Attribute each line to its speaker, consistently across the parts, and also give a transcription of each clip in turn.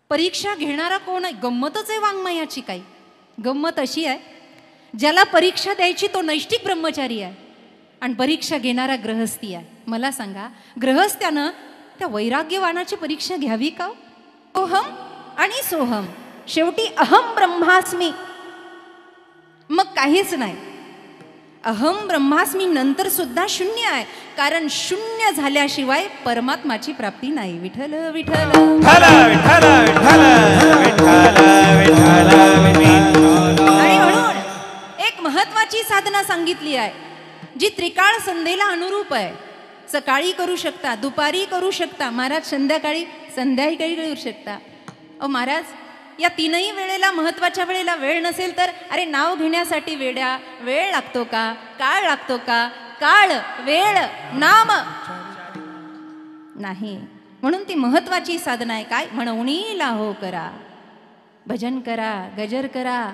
Speaker 1: परीक्षा घेणारा कोण आहे? गंमतच आहे वाङ्मयाची. काही गंमत अशी आहे, ज्याला परीक्षा द्यायची तो नैष्ठिक ब्रह्मचारी आहे आणि परीक्षा घेणारा गृहस्थी आहे. मला सांगा, गृहस्थ्यानं त्या वैराग्यवानाची परीक्षा घ्यावी का? सोहम आणि सोहम, शेवटी अहम ब्रह्मास्मी, मग काहीच नाही. अहम ब्रह्मास्मी नंतर सुद्धा शून्य आहे, कारण शून्य झाल्याशिवाय परमात्माची प्राप्ती नाही. विठ्ठल विठ्ठल आणि म्हणून एक महत्वाची साधना सांगितली आहे, जी त्रिकाळ संध्येला अनुरूप आहे. सकाळी करू शकता, दुपारी करू शकता महाराज, संध्याकाळी करू शकता. महाराज, या तीनही वेळेला, महत्वाच्या वेळेला वेळ नसेल तर अरे नाव घेण्यासाठी वेळ लागतो का? काळ लागतो का? काळ, वेळ, नाम नाही. म्हणून ती महत्वाची साधना आहे. काय? म्हणूनी लाहो करा, भजन करा, गजर करा,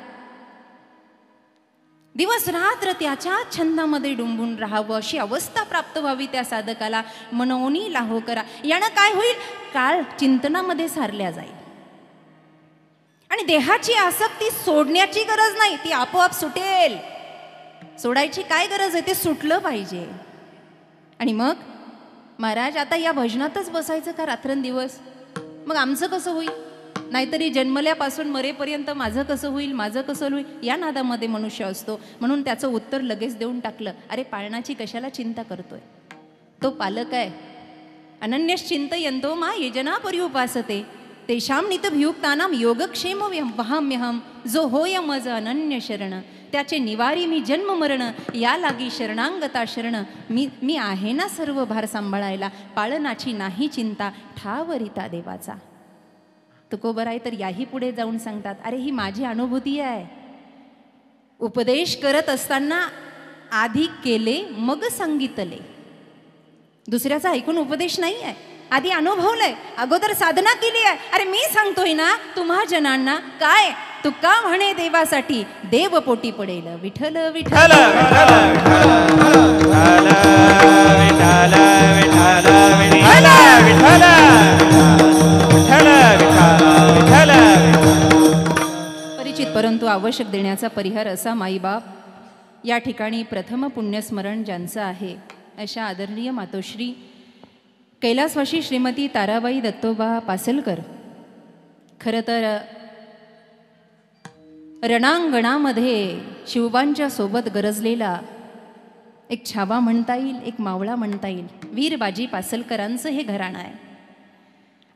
Speaker 1: दिवस रात्र त्याच्या छंदामध्ये डुंबून राहावं, अशी अवस्था प्राप्त व्हावी त्या साधकाला. मनोनी लाहो करा. यानं काय होईल? काळ चिंतनामध्ये सारल्या जाईल आणि देहाची आसक्ती सोडण्याची गरज नाही, ती आपोआप सुटेल. सोडायची काय गरज आहे? ते सुटलं पाहिजे. आणि मग महाराज, आता या भजनातच बसायचं का रात्रंदिवस? मग आमचं कसं होईल? नाहीतरी जन्मल्यापासून मरेपर्यंत माझं कसं होईल? या नादामध्ये मनुष्य असतो. म्हणून त्याचं उत्तर लगेच देऊन टाकलं, अरे पाळणाची कशाला चिंता करतोय? तो पालक आहे. अनन्यश्चिंतयन्तो मा ये जना पर्युपासते तेषां नितभियुक्तानां योगक्षेम वहाम्यहम. जो होय मज अनन्य शरण, त्याचे निवारी मी जन्म मरण. या लागी शरणांगता शरण, मी आहे ना सर्व भार सांभाळायला. पाळनाची नाही चिंता, ठावरिता देवाचा. तुकोबराय तर याही पुढे जाऊन सांगतात, अरे ही माझी अनुभूती आहे. उपदेश करत असताना आधी केले मग सांगितले. दुसऱ्याचा ऐकून उपदेश नाही आहे, आधी अनुभवलंय, अगोदर साधना केली आहे. अरे मी सांगतोय ना तुम्हा जनांना, काय तुका म्हणे देवासाठी देव पोटी पडेल. विठ्ठल विठ्ठल परिचित परंतु आवश्यक देण्याचा परिहार असा. माईबाप या ठिकाणी प्रथम पुण्यस्मरण ज्यांचं आहे, अशा आदरणीय मातोश्री कैलासवासी श्रीमती ताराबाई दत्तोबा पासलकर. खरं तर रणांगणामध्ये शिवबांच्या सोबत गरजलेला एक छावा म्हणता येईल, एक मावळा म्हणता येईल. वीरबाजी पासलकरांचं हे घराणं आहे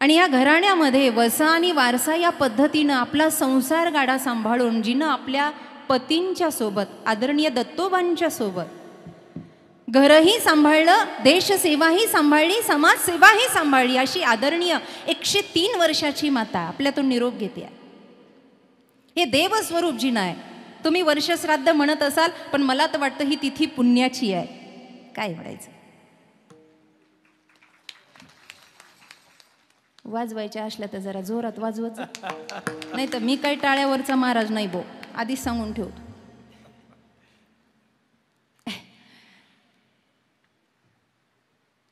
Speaker 1: आणि या घराण्यामध्ये वसा आणि वारसा या पद्धतीनं आपला संसार गाडा सांभाळून जिनं आपल्या पतींच्या सोबत, आदरणीय दत्तोबांच्या सोबत घरही सांभाळलं, देशसेवाही सांभाळली, समाजसेवाही सांभाळली, अशी आदरणीय 103 वर्षाची माता आपल्यातून निरोप घेते. हे देवस्वरूप जिनं आहे. तुम्ही वर्षश्राद्ध म्हणत असाल, पण मला तर वाटतं ही तिथी पुण्याची आहे. काय म्हणायचं? वाजवायच्या असल्या तर जरा जोरात वाजवत, नाही तर मी काही टाळ्यावरचा महाराज नाही बो, आधीच सांगून ठेवतो.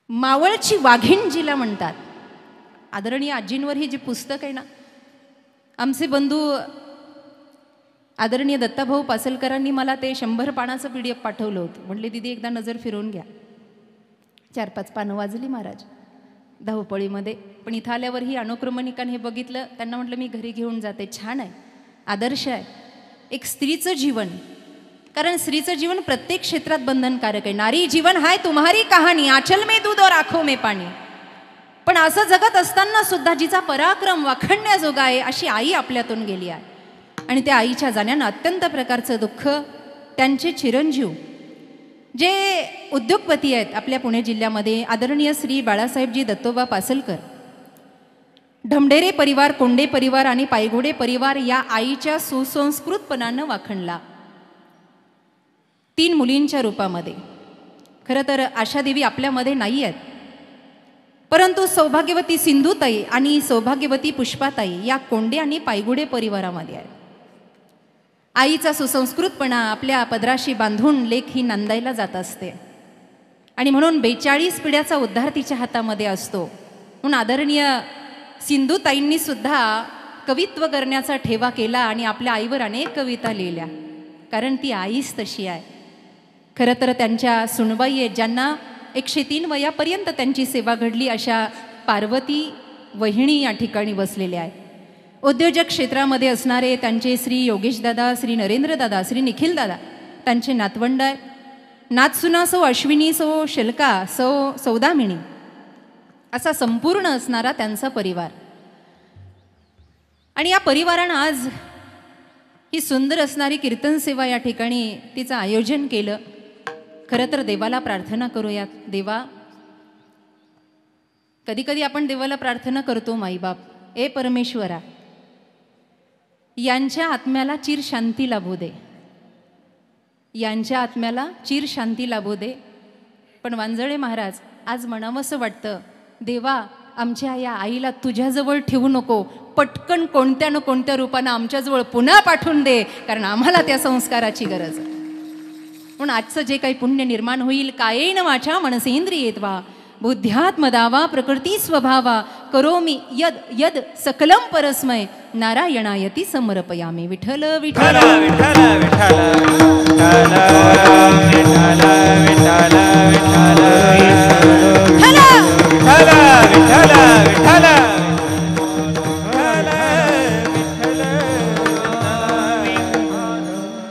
Speaker 1: मावळची वाघीण जिला म्हणतात. आदरणीय आजींवर ही जी पुस्तक आहे ना, आमचे बंधू आदरणीय दत्ताभाऊ पासलकरांनी मला ते 100 पानाचं PDF पाठवलं होतं. म्हटले दीदी एकदा नजर फिरवून घ्या. 4-5 पानं वाजली महाराज धावपळीमध्ये, पण इथं आल्यावर ही अनुक्रमणिकाने हे बघितलं. त्यांना म्हटलं मी घरी घेऊन जाते. छान आहे, आदर्श आहे. एक स्त्रीचं जीवन, कारण स्त्रीचं जीवन प्रत्येक क्षेत्रात बंधनकारक आहे. नारी जीवन हाय तुम्हारी कहाणी, आंचल में दूध और आंखों में पाणी. पण असं जगत असताना सुद्धा जिचा पराक्रम वाखणण्याजोगा आहे, अशी आई आपल्यातून गेली आहे. आणि त्या आईच्या जाण्यानं अत्यंत प्रकारचं दुःख. त्यांचे चिरंजीव जे उद्योगपती आहेत आपल्या पुणे जिल्ह्यामध्ये, आदरणीय श्री बाळासाहेबजी दत्तोबा पासलकर, ढमढेरे परिवार, कोंडे परिवार आणि पायघोडे परिवार या आईच्या सुसंस्कृतपणानं वाखणला 3 मुलींच्या रूपामध्ये. खरं तर आशादेवी आपल्यामध्ये नाही आहेत, परंतु सौभाग्यवती सिंधुताई आणि सौभाग्यवती पुष्पाताई या कोंडे आणि पायघोडे परिवारामध्ये आहेत. आईचा सुसंस्कृतपणा आपल्या पदराशी बांधून लेक ही नांदायला जात असते आणि म्हणून 42 पिढ्याचा उद्धार तिच्या हातामध्ये असतो. म्हणून आदरणीय सिंधुताईंनी सुद्धा कवित्व करण्याचा ठेवा केला आणि आपल्या आईवर अनेक कविता लिहिल्या, कारण ती आईच तशी आहे. खरं तर त्यांच्या सुनबाई आहेत ज्यांना 103 वयापर्यंत त्यांची सेवा घडली, अशा पार्वती वहिनी या ठिकाणी बसलेल्या आहेत. उद्योजक क्षेत्रामध्ये असणारे त्यांचे श्री योगेशदादा, श्री नरेंद्रदादा, श्री निखिलदादा, त्यांचे नातवंड आहे. नातसुना सौ अश्विनी, सौ शल्का, सौ सौदामिनी, असा संपूर्ण असणारा त्यांचा परिवार. आणि या परिवारानं आज ही सुंदर असणारी कीर्तन सेवा या ठिकाणी तिचं आयोजन केलं. खरं तर देवाला प्रार्थना करूयात. देवा, कधी कधी आपण देवाला प्रार्थना करतो, माईबाप, ए परमेश्वरा, यांच्या आत्म्याला चिर शांती लाभू दे, यांच्या आत्म्याला चिर शांती लाभू दे. पण वांजळे महाराज, आज म्हणावंसं वाटतं, देवा, आमच्या या आईला तुझ्याजवळ ठेवू नको, पटकन कोणत्या न कोणत्या रूपानं आमच्याजवळ पुन्हा पाठवून दे, कारण आम्हाला त्या संस्काराची गरज आहे. म्हणून आजचं जे काही पुण्य निर्माण होईल, कायेन वाचा मनसेंद्रियेत्वा बुद्ध्यात्मदावा प्रकृती स्वभावा करोमि यद यद सकलम परस्मय नारायणायती समर्पयामि. विठ्ठल विठ्ठल विठ्ठल विठ्ठल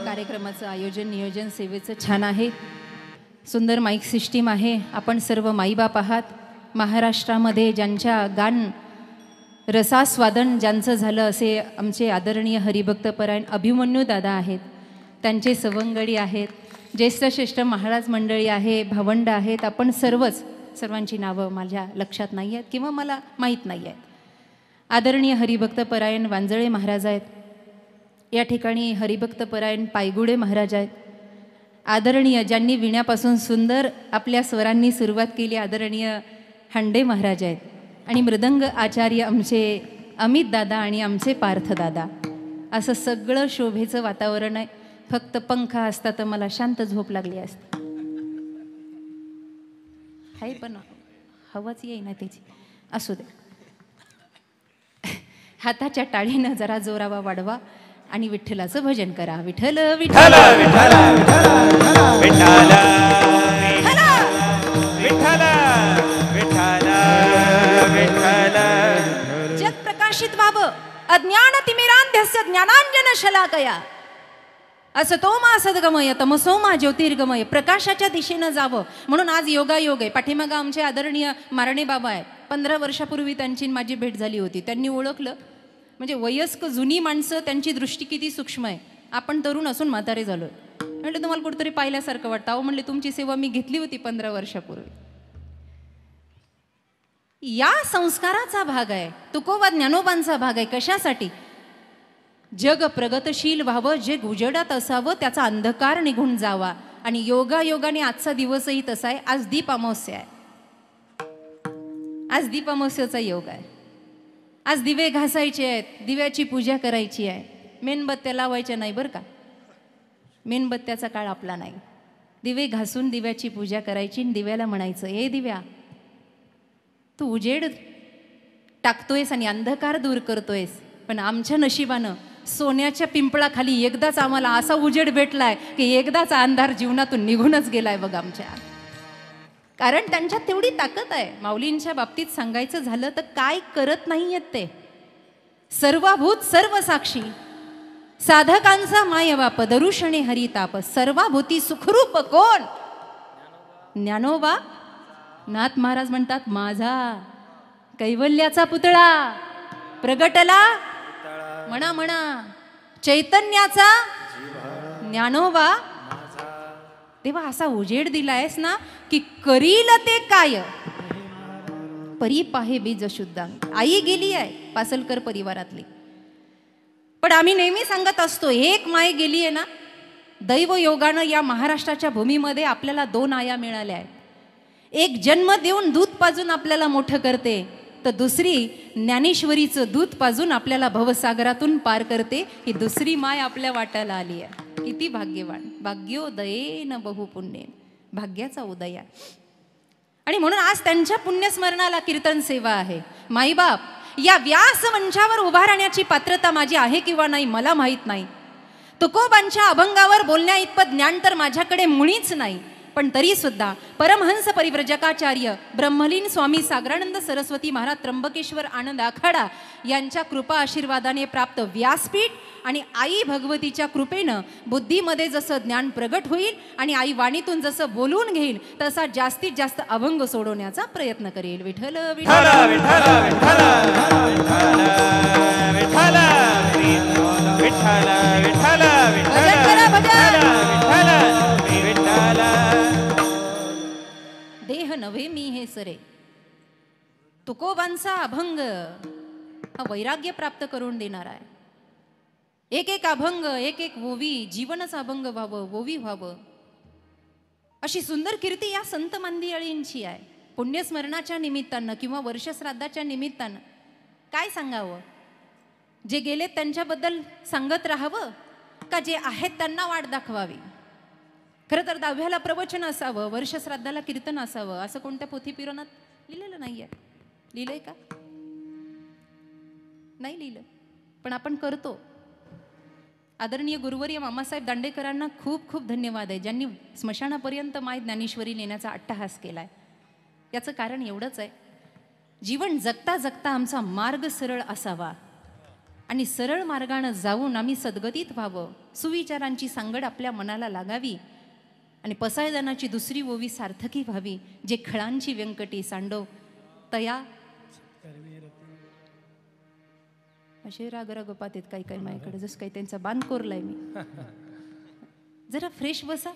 Speaker 1: कार्यक्रमाचं आयोजन नियोजन सेवेचं छान आहे. सुंदर माईक सिस्टीम आहे. आपण सर्व माईबाप आहात. महाराष्ट्रामध्ये ज्यांच्या गान रसास्वादन ज्यांचं झालं, असे आमचे आदरणीय हरिभक्तपरायण अभिमन्यू दादा आहेत, त्यांचे सवंगडी आहेत, ज्येष्ठ महाराज मंडळी आहे, भावंड आहेत. आपण सर्वांची नावं माझ्या लक्षात नाही आहेत किंवा मला माहीत नाही आहेत. आदरणीय हरिभक्तपरायण वांजळे महाराज आहेत. या ठिकाणी हरिभक्तपरायण पायगुडे महाराज आहेत. आदरणीय ज्यांनी विण्यापासून सुंदर आपल्या स्वरांनी सुरुवात केली, आदरणीय हंडे महाराज आहेत. आणि मृदंग आचार्य आमचे अमित दादा आणि आमचे पार्थ दादा. असं सगळं शोभेचं वातावरण आहे. फक्त पंखा असता तर मला शांत झोप लागली असते. हाय, पण हवाच येई ना त्याची. असू दे, हाताच्या टाळीनं जरा जोरावा वाढवा आणि विठ्ठलाचं भजन करा. विठ्ठल विठ्ठल विठ्ठल विठ्ठल विठ्ठल विठ्ठल. जग प्रकाशित व्हावं, अज्ञान तिमिरांध्यस्य ज्ञानांजन शलाकया, असतो मा सद्गमय तमसो मा ज्योतिर्गमय. प्रकाशाच्या दिशेनं जावं म्हणून आज योगायोग आहे. पाठीमागं आमचे आदरणीय मारणे बाबा आहेत. 15 वर्षापूर्वी त्यांची माझी भेट झाली होती. त्यांनी ओळखलं, म्हणजे वयस्क जुनी माणसं, त्यांची दृष्टी किती सूक्ष्म आहे. आपण तरुण असून म्हातारे झालो. म्हटलं तुम्हाला कुठेतरी पाहिल्यासारखं वाटतं. अहो म्हणले, तुमची सेवा मी घेतली होती 15 वर्षापूर्वी. या संस्काराचा भाग आहे, तुकोबा ज्ञानोबांचा भाग आहे. कशासाठी? जग प्रगतशील व्हावं, जे उजेडात असावं, त्याचा अंधकार निघून जावा. आणि योगायोगाने आजचा दिवसही तसा आहे. आज दीप अमावस्या आहे. आज दीप अमावस्याचा योग आहे. आज दिवे घासायचे आहेत, दिव्याची पूजा करायची आहे. मेणबत्त्या लावायच्या नाही बरं का, मेणबत्त्याचा काळ आपला नाही. दिवे घासून दिव्याची पूजा करायची. दिव्याला म्हणायचं, ए दिव्या, तू उजेड टाकतोयस आणि अंधकार दूर करतोयस. पण आमच्या नशिबानं सोन्याच्या पिंपळाखाली एकदाच आम्हाला असा उजेड भेटलाय की एकदाचा अंधार जीवनातून निघूनच गेलाय बघ आमच्या. कारण त्यांच्यात तेवढी ताकद आहे. माऊलींच्या बाबतीत सांगायचं झालं तर काय करत नाहीयेत ते. सर्वभूत सर्व साक्षी, साधकांचा मायबाप, दरुषणे हरिताप, सर्वभूती सुखरूप कोण? ज्ञानोबा. नाथ महाराज म्हणतात, माझा कैवल्याचा पुतळा प्रगटला, म्हणा म्हणा चैतन्याचा ज्ञानोबा. तेव्हा असा उजेड दिलायस ना की करील ते काय. परी पाहे बीज शुद्धांग. आई गेली आहे पासलकर परिवारातली, पण आम्ही नेहमी सांगत असतो, एक माय गेली आहे ना. दैव योगानं या महाराष्ट्राच्या भूमीमध्ये आपल्याला 2 आया मिळाल्या आहेत. एक जन्म देऊन दूध पाजून आपल्याला मोठं करते, तर दुसरी ज्ञानेश्वरीचं दूध पाजून आपल्याला भवसागरातून पार करते. ही दुसरी माय आपल्या वाट्याला आली आहे. किती भाग्यवान. भाग्योदयेन बहुपुण्य, भाग्याचा उदय. आणि म्हणून आज त्यांच्या पुण्यस्मरणाला कीर्तन सेवा आहे. माईबाप, या व्यास मंचावर उभा राहण्याची पात्रता माझी आहे किंवा नाही मला माहीत नाही. तुकोबांच्या अभंगावर बोलण्या इतपत ज्ञान तर माझ्याकडे मुळीच नाही. पण तरी सुद्धा परमहंस परिव्रजकाचार्य ब्रह्मलीन स्वामी सागरानंद सरस्वती महाराज त्र्यंबकेश्वर आनंद आखाडा यांच्या कृपा आशीर्वादाने प्राप्त व्यासपीठ आणि आई भगवतीच्या कृपेनं बुद्धीमध्ये जसं ज्ञान प्रगट होईल आणि आई वाणीतून जसं बोलून घेईल तसा जास्तीत जास्त अभंग सोडवण्याचा प्रयत्न करेल. विठ्ठल विठ्ठल देह नव्हे मी हे सरे. तुकोबांचा अभंग हा वैराग्य प्राप्त करून देणार आहे. एक एक अभंग, एक एक ओवी, जीवनच अभंग व्हावं, ओवी व्हावं, अशी सुंदर कीर्ती या संत मंदिरांची आहे. पुण्यस्मरणाच्या निमित्तानं किंवा वर्षश्राद्धाच्या निमित्तानं काय सांगावं? जे गेलेत त्यांच्याबद्दल सांगत राहावं का जे आहेत त्यांना वाट दाखवावी? खरं तर 10व्याला प्रवचन असावं, वर्षश्राद्धाला कीर्तन असावं, असं कोणत्या पोथी पुराणात लिहिलेलं नाही आहे. लिहिलंय का? नाही लिहिलं, पण आपण करतो. आदरणीय गुरुवर्य मामासाहेब दांडेकरांना खूप खूप धन्यवाद आहे, ज्यांनी स्मशानापर्यंत माय ज्ञानेश्वरी नेण्याचा अट्टहास केलाय. याचं कारण एवढंच आहे, जीवन जगता जगता आमचा मार्ग सरळ असावा आणि सरळ मार्गानं जाऊन आम्ही सद्गतीत व्हावं. सुविचारांची सांगड आपल्या मनाला लागावी आणि पसायदानाची दुसरी ओवी सार्थकी व्हावी. जे खळांची व्यंकटी सांडव तया असे राग रागपात आहेत काही काही माझ्याकडे, जसं काही त्यांचा बांध कोरलाय मी. जरा फ्रेश बसा.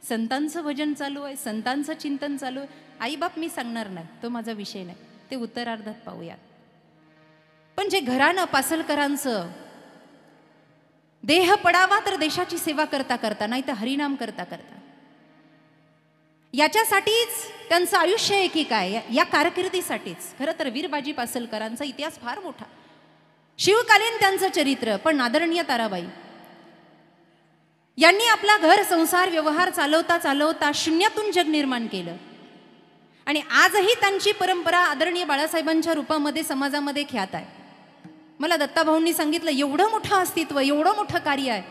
Speaker 1: संतांचं भजन चालू आहे, संतांचं चिंतन चालू आहे. आईबाप मी सांगणार नाही, तो माझा विषय नाही, ते उत्तरार्धात पाहूया. पण जे घरानं पासलकरांचं देह पडावा तर देशाची सेवा करता करता, नाही तर हरिनाम करता करता, याच्यासाठीच त्यांचं आयुष्य एकीक आहे. या कारकिर्दीसाठीच खरं तर वीरबाजी पासलकरांचा इतिहास फार मोठा, शिवकालीन त्यांचं चरित्र. पण आदरणीय ताराबाई यांनी आपला घर संसार व्यवहार चालवता चालवता शून्यातून जग निर्माण केलं आणि आजही त्यांची परंपरा आदरणीय बाळासाहेबांच्या रूपामध्ये समाजामध्ये ख्यात आहे. मला दत्ताभाऊंनी सांगितलं एवढं मोठं अस्तित्व, एवढं मोठं कार्य आहे,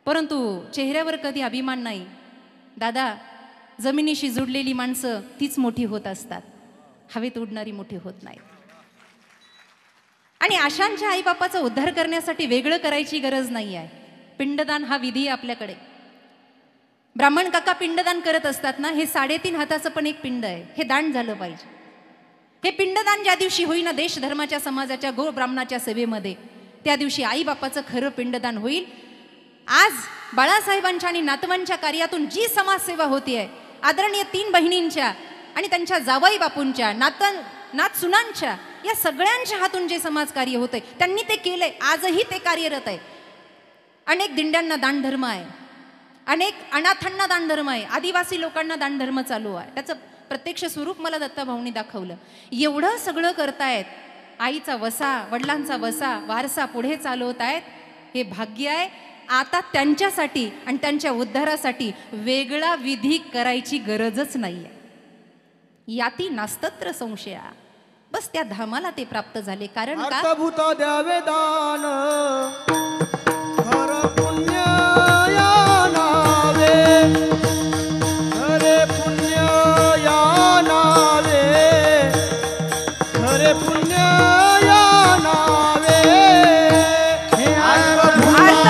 Speaker 1: परंतु चेहऱ्यावर कधी अभिमान नाही. दादा, जमिनीशी जुडलेली माणसं तीच मोठी होत असतात, हवेत उडणारी मोठी होत नाही. आणि आशांच्या आईबापाचा उद्धार करण्यासाठी वेगळं करायची गरज नाही आहे. पिंडदान हा विधी आहे आपल्याकडे. ब्राह्मण काका पिंडदान करत असतात ना, हे 3.5 हाताचं पण एक पिंड आहे, हे दान झालं पाहिजे. हे पिंडदान ज्या दिवशी होईना देश धर्माच्या समाजाच्या गो ब्राह्मणाच्या सेवेमध्ये, त्या दिवशी आईबापाचं खरं पिंडदान होईल. आज बाळासाहेबांच्या आणि नातवांच्या कार्यातून जी समाजसेवा होती आहे, आदरणीय 3 बहिणींच्या आणि त्यांच्या जावाई बापूंच्या नात सुनांच्या, या सगळ्यांच्या हातून जे समाजकार्य होतंय त्यांनी ते केलंय, आजही ते कार्यरत आहे. अनेक दिंड्यांना दानधर्म आहे, अनेक अनाथांना दानधर्म आहे, आदिवासी लोकांना दानधर्म चालू आहे. त्याचं प्रत्यक्ष स्वरूप मला दत्ताभाऊंनी दाखवलं. एवढं सगळं करतायत, आईचा वसा, वडिलांचा वसा, वारसा पुढे चालवत आहेत, हे भाग्य आहे. आता त्यांच्यासाठी आणि त्यांच्या उद्धारासाठी वेगळा विधी करायची गरजच नाही आहे. याती नास्तत्र संशया. बस त्या धामाला ते प्राप्त झाले. कारण का
Speaker 2: भूता द्यावे दान हर पुण्य या नावे, हरे पुण्य या नावे, हरे पुण्य या नावे.
Speaker 1: आर्तभूता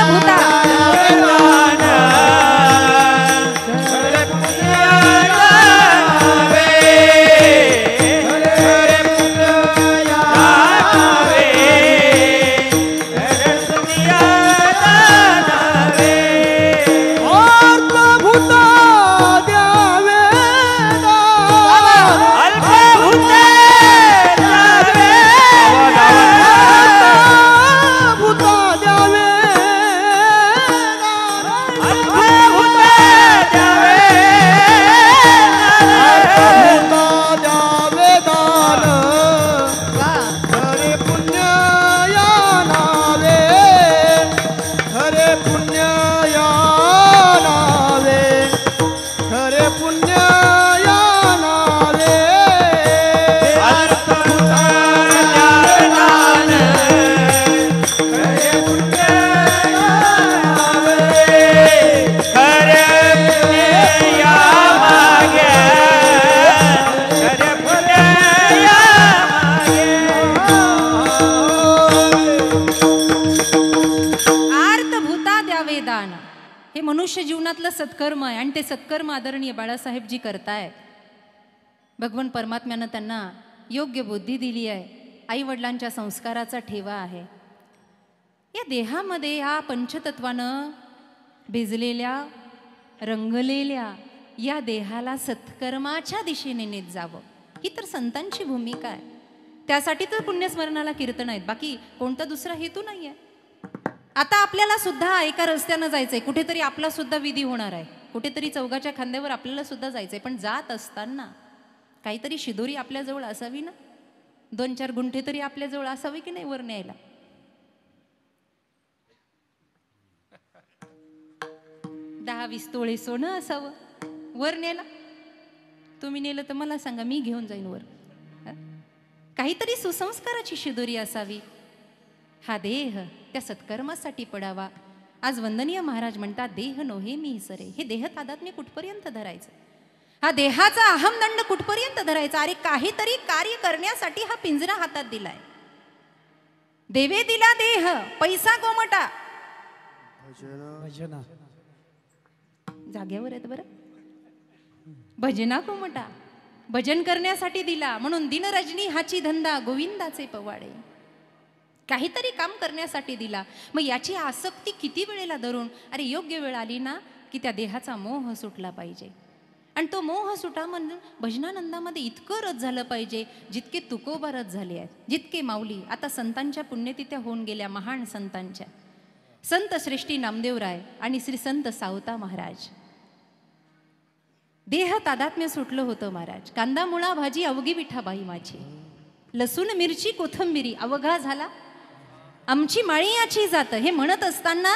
Speaker 1: मनुष्य जीवनातलं सत्कर्म आहे आणि ते सत्कर्म आदरणीय बाळासाहेबजी करतायत. भगवान परमात्म्यानं त्यांना योग्य बुद्धी दिली आहे, आईवडिलांच्या संस्काराचा ठेवा आहे. या देहामध्ये या पंचतत्वानं भिजलेल्या रंगलेल्या या देहाला सत्कर्माच्या दिशेने नेत जावं, ही तर संतांची भूमिका आहे. त्यासाठी तर पुण्यस्मरणाला कीर्तन आहेत, बाकी कोणता दुसरा हेतू नाही आहे. आता आपल्याला सुद्धा एका रस्त्यानं जायचंय, कुठेतरी आपला सुद्धा विधी होणार आहे, कुठेतरी चौघाच्या खांद्यावर आपल्याला सुद्धा जायचंय. पण जात असताना काहीतरी शिदोरी आपल्याजवळ असावी ना, 2-4 गुंठे तरी आपल्याजवळ असावी की नाही वर न्यायला. 10-20 तोळे सोनं असावं वर न्यायला. तुम्ही नेलं तर मला सांगा, मी घेऊन जाईन वर. काहीतरी सुसंस्काराची शिदोरी असावी. हा देह त्या सत्कर्मासाठी पडावा. आज वंदनीय महाराज म्हणतात, देह नोहे मी सरे. हे देह तादात्म्य कुठपर्यंत धरायचं, हा देहाचा अहमदंड कुठपर्यंत धरायचा. अरे काहीतरी कार्य करण्यासाठी हा पिंजरा हातात दिलाय. देवे दिला देह, पैसा गोमटा.
Speaker 2: भजना
Speaker 1: जाग्यावर आहेत बरं. भजना गोमटा, भजन करण्यासाठी दिला. म्हणून दिनरजनी हाची धंदा, गोविंदाचे पवाडे. काहीतरी काम करण्यासाठी दिला. मग याची आसक्ती किती वेळेला धरून, अरे योग्य वेळ आली ना की त्या देहाचा मोह सुटला पाहिजे. आणि तो मोह सुटा म्हणून भजनानंदामध्ये इतकं रस झालं पाहिजे जितके तुकोबा रस झाले आहेत, जितके माऊली. आता संतांच्या पुण्यतिथ्या होऊन गेल्या, महान संतांच्या. संत श्रेष्ठी नामदेवराय आणि श्री संत सावता महाराज. देह तादात्म्य सुटलं होतं महाराज. कांदा मुळा भाजी अवघी विठाबाई माझी, लसूण मिरची कोथंबिरी अवघा झाला आमची माळीयाची जात. हे म्हणत असताना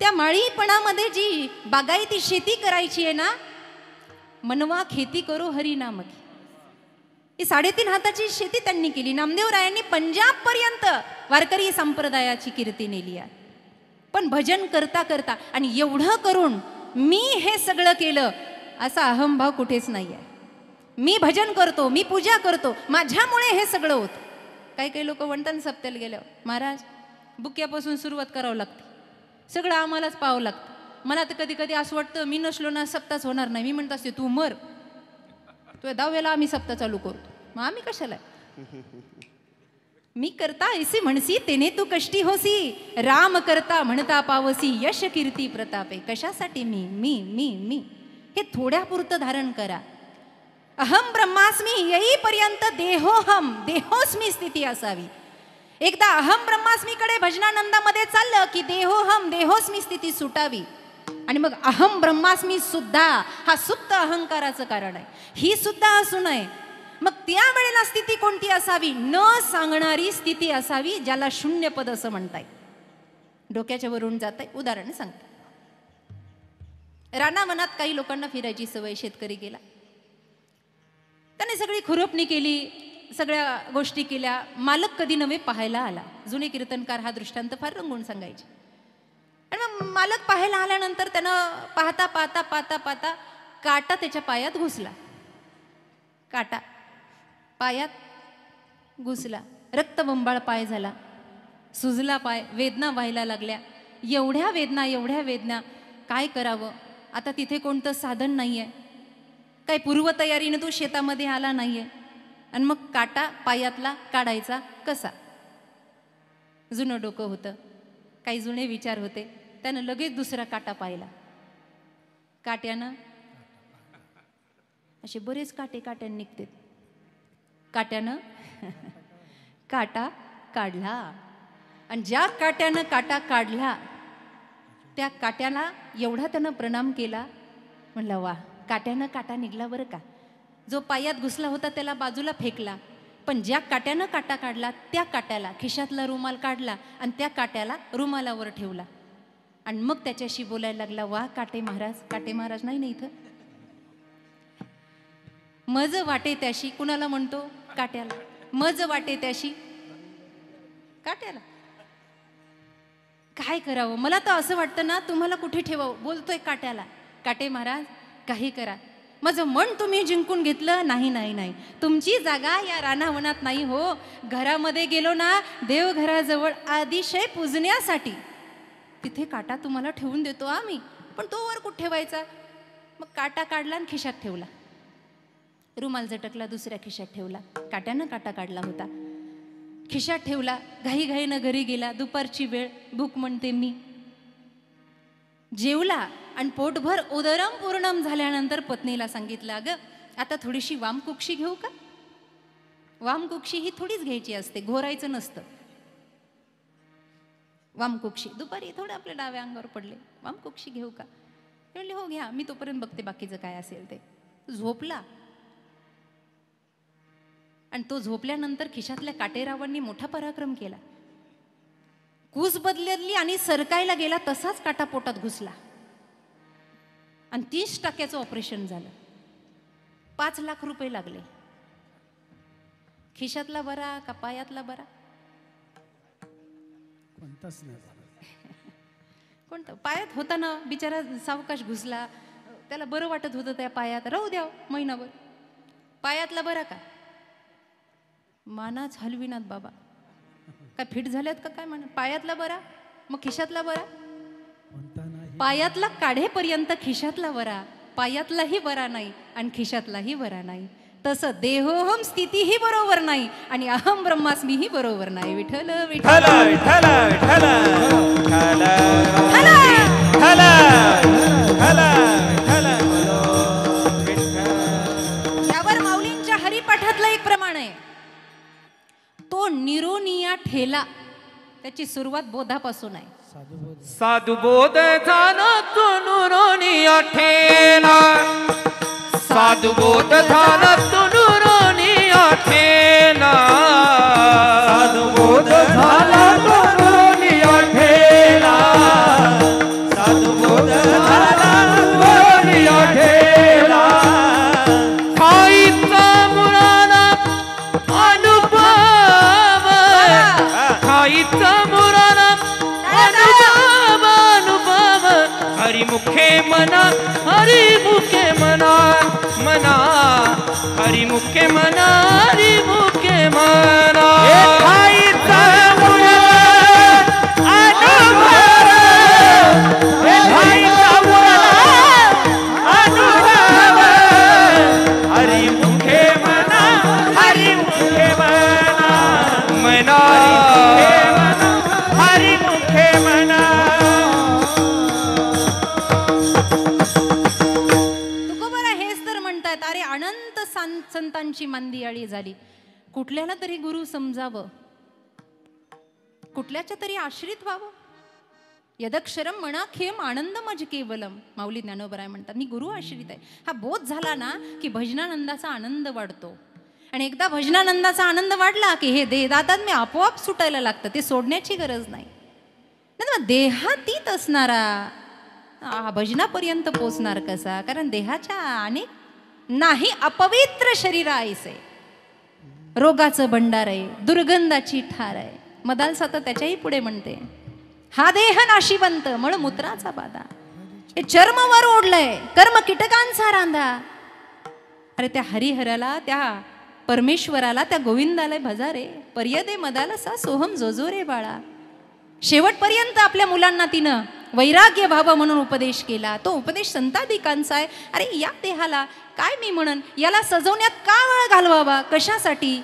Speaker 1: त्या माळीपणामध्ये जी बागायती शेती करायची आहे ना, मनवा खेती करो हरिनाम की, ही 3.5 हाताची शेती त्यांनी केली. नामदेवरायांनी पंजाब पर्यंत वारकरी संप्रदायाची कीर्ती नेली आहे. पण भजन करता करता, आणि एवढं करून मी हे सगळं केलं असा अहंभाव कुठेच नाही आहे. मी भजन करतो, मी पूजा करतो, माझ्यामुळे हे सगळं होतं. काही काही लोक म्हणतात सप्त्याला गेल्यावर, महाराज बुक्यापासून सुरुवात करावं लागते, सगळं आम्हालाच पाहावं लागतं. मला तर कधी कधी असं वाटतं, मी नसलो ना सप्ताच होणार नाही. मी म्हणत असते, तू मर, तुझ्या 10वेला आम्ही सप्ताह चालू करतो, मग आम्ही कशाला. मी करता ऐसी म्हणसी तेने तू कष्टी होसी, राम करता म्हणता पावसी, यश कीर्ती प्रतापे. कशासाठी मी मी मी मी हे थोड्यापुरतं धारण करा. अहम ब्रह्मास्मी येईपर्यंत देहोहम देहोस्मी स्थिती असावी. एकदा अहम ब्रह्मास्मीकडे भजनानंदामध्ये चाललं की देहोहम देहोस्मी स्थिती सुटावी. आणि मग अहम ब्रह्मास्मी सुद्धा हा सुप्त अहंकाराचं कारण आहे, ही सुद्धा असू नये. मग त्यावेळेला स्थिती कोणती असावी, न सांगणारी स्थिती असावी, ज्याला शून्यपद असं म्हणताय. डोक्याच्या वरून जात आहे. उदाहरण सांगते. रानावनात काही लोकांना फिरायची सवय, शेतकरी गेला, त्याने सगळी खुरपणी केली, सगळ्या गोष्टी केल्या. मालक कधी नव्हे पाहायला आला. जुने कीर्तनकार हा दृष्टांत फार रंगवून सांगायचे. आणि मग मालक पाहायला आल्यानंतर त्यानं पाहता पाहता पाहता पाहता काटा त्याच्या पायात घुसला. काटा पायात घुसला, रक्तबंबाळ पाय झाला, सुजला पाय, वेदना व्हायला लागल्या. एवढ्या वेदना, काय करावं. आता तिथे कोणतं साधन नाही आहे, काही पूर्वतयारीनं तो शेतामध्ये आला नाही आहे. आणि मग काटा पायातला काढायचा कसा. जुनं डोकं होतं, काही जुने विचार होते. त्यानं लगेच दुसरा काटा पाहिला. काट्यानं असे बरेच काट्याने निघते. काट्यानं काटा काढला. आणि ज्या काट्यानं काटा काढला त्या काट्याला एवढा त्यानं प्रणाम केला. म्हणलं वा, काट्यानं काटा निघला बरं का. जो पायात घुसला होता त्याला बाजूला फेकला, पण ज्या काट्यानं काटा काढला त्या काट्याला खिशातला रुमाल काढला आणि त्या काट्याला रुमालावर ठेवला. आणि मग त्याच्याशी बोलायला लागला, वा काटे महाराज नाही ना इथं. मज वाटे त्याशी, कुणाला म्हणतो, काट्याला. मज वाटे त्याशी काट्याला. काय करावं. मला तर असं वाटतं ना, तुम्हाला कुठे ठेवावं. बोलतोय काट्याला, काटे महाराज काही करा, माझं मन तुम्ही जिंकून घेतलं. नाही, तुमची जागा या रानावनात नाही हो. घरामध्ये गेलो ना, देवघराजवळ अतिशय पूजण्यासाठी. तिथे काटा तुम्हाला ठेवून देतो आम्ही, पण तो वर कुठे ठेवायचा? मग काटा काढला आणि खिशात ठेवला. रुमाल झटकला, दुसऱ्या खिशात ठेवला. काट्यानं काटा काढला होता, खिशात ठेवला. घाईघाईनं घरी गेला. दुपारची वेळ, भूक म्हणते मी. जेवला आणि पोटभर उदरम पूर्णम झाल्यानंतर पत्नीला सांगितलं, अगं आता थोडीशी वामकुक्षी घेऊ का? वामकुक्षी ही थोडीच घ्यायची असते, घोरायचं नसतं. वामकुक्षी दुपारी थोडं आपल्या डाव्या अंगावर पडले, वामकुक्षी घेऊ का? म्हणले हो घ्या, मी तोपर्यंत बघते बाकीचं काय असेल ते. झोपला आणि तो झोपल्यानंतर खिशातल्या काटेरावांनी मोठा पराक्रम केला. कूस बदलली आणि सरकायला गेला, तसाच काटा पोटात घुसला आणि 30 टाक्याचं ऑपरेशन झालं. 5 लाख रुपये लागले. खिशातला बरा का पायातला बरा?
Speaker 2: कोणताच नाही झाला.
Speaker 1: कोणतं? पायात होता ना, बिचारा सावकाश घुसला. त्याला बरं वाटत होतं त्या पायात, राहू द्या महिनाभर. पायातला बरा का? मानाच हलविनात बाबा. काय फिट झाल्यात का काय म्हणा? पायातला बरा, मग खिशातला बरा? पायातला काढेपर्यंत खिशातला बरा, पायातलाही बरा नाही आणि खिशातलाही बरा नाही. तसं देहोहम स्थितीही बरोबर नाही आणि अहम ब्रह्मास्मीही बरोबर नाही. विठ्ठल विठ्ठल
Speaker 3: विठ्ठल विठ्ठल विठ्ठल
Speaker 1: यावर माऊलींच्या हरिपाठातलं एक प्रमाण आहे. तो निरोनिया ठेला, त्याची सुरुवात बोधापासून आहे.
Speaker 3: साधुबोध झाला तो नुरोनिया ठेला, साधुबोध झाला तो नुरोनिया ठेला, साधुबोध झाला तो नुरोनिया ठेला, साधुबोध झाला नुरोनिया ठेला. खाईचा मुराना अनुभव, खाईचा मुराना अनुभव, हरिमुखे मना, हरिमुखे मना, मना हरिमुखे मना, हरिमुखे मना. खाईचा अनुभव, खाईचा अनुभव, हरिमुखे मना, हरिमुखे मना, मना हरिमुखे मना.
Speaker 1: तुकोबरा हेच तर म्हणतात, अरे अनंत संतांची मांदियाळी झाली. कुठल्याला तरी गुरु समजावं, कुठल्याच्या तरी आश्रित व्हावं. यदक्षरम मनाखेम आनंद मज केवलम. माऊली ज्ञानोबराय म्हणतात, मी गुरु आश्रित आहे. हा बोध झाला ना की भजनानंदाचा आनंद वाढतो. आणि एकदा भजनानंदाचा आनंद वाढला की हे देहदातात मी आपोआप सुटायला लागतं, ते सोडण्याची गरज नाही. नाही देहातीत असणारा भजनापर्यंत पोचणार कसा? कारण देहाच्या अनेक नाही अपवित्र शरीर ऐसे, रोगाचं भंडार आहे, दुर्गंधाची ठार आहे. मदालसा तर त्याच्याही पुढे म्हणते, हा देह नाशिवंत मळमूत्राचा बाधा, हे चर्मवर ओढलंय कर्म कीटकांचा रांधा. अरे त्या हरिहराला, त्या परमेश्वराला, त्या गोविंदाला भजा रे. पर्यदे मदाला सा सोहम जोजो रे बाळा. शेवटपर्यंत आपल्या मुलांना तिनं वैराग्य व्हावं म्हणून उपदेश केला. तो उपदेश संतादिकांचा आहे. अरे या देहाला काय मी म्हणन, याला सजवण्यात का वेळ घालवावा, कशासाठी?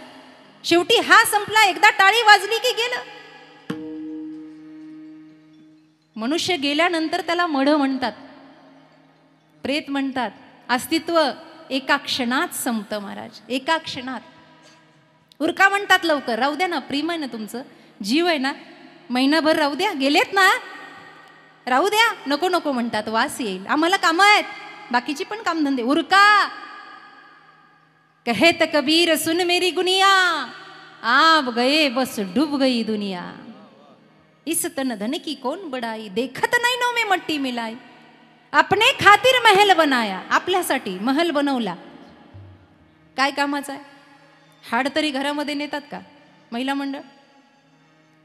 Speaker 1: शेवटी हा संपला, एकदा टाळी वाजली की गेलं. मनुष्य गेल्यानंतर त्याला मढ म्हणतात, प्रेत म्हणतात. अस्तित्व एका क्षणात संपतं महाराज, एका क्षणात. उरका म्हणतात, लवकर राहू द्या ना, प्रेम आहे ना तुमचं, जीव आहे ना, महिनाभर राहू द्या, गेलेत ना, राहू द्या. नको नको म्हणतात, वास येईल, आम्हाला कामं आहेत, बाकीची पण कामधंदे. उरका. कहत कबीर सुन मेरी गुनिया, आप गए बस डूब गई दुनिया. इस तन धन की कौन बड़ाई, देखत नाही नो में मट्टी मिलाई. आपने खातिर महल बनाया, आपल्यासाठी महल बनवला. काय कामाचा आहे? हाड तरी घरामध्ये नेतात का महिला मंडळ?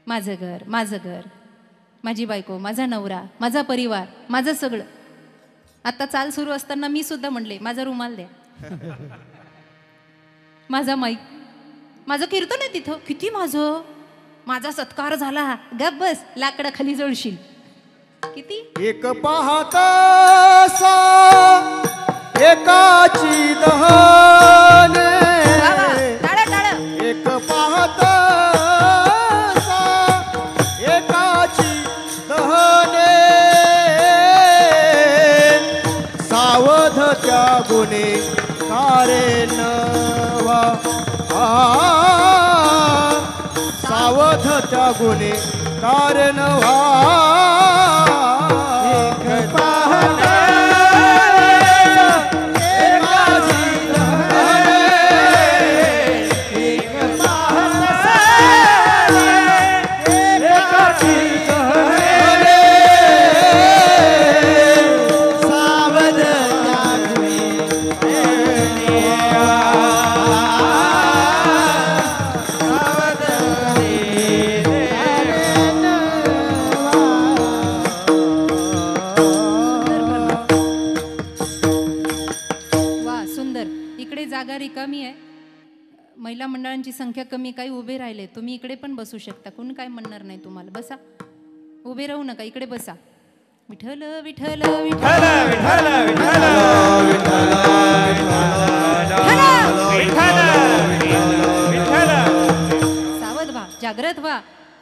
Speaker 1: माझं घर, माझं घर, माझी बायको, माझा नवरा, माझा परिवार, माझं सगळं. आता चाल सुरू असताना मी सुद्धा म्हणले, माझा रुमाल द्या, माझा माईक, माझं कीर्तन आहे तिथं, किती माझा सत्कार झाला. गप बस, लाकडा खाली जळशील. किती
Speaker 2: एक पाहतासा एकाची दहने
Speaker 1: वा वा, टाळ्या टाळ्या.
Speaker 2: एक पाहतासा एकाची दहने सावध त्या गुणे कारे नवा सावध त्या गुणे कारण व्हा
Speaker 1: जागा रिकामी आहे. महिला मंडळांची संख्या कमी, काही उभे राहिले. तुम्ही इकडे पण बसू शकता, कोण काय म्हणणार नाही तुम्हाला. बसा, उभे राहू नका, इकडे बसा. विठ्ठल विठ्ठल विठ्ठल सावध व्हा, जागृत व्हा.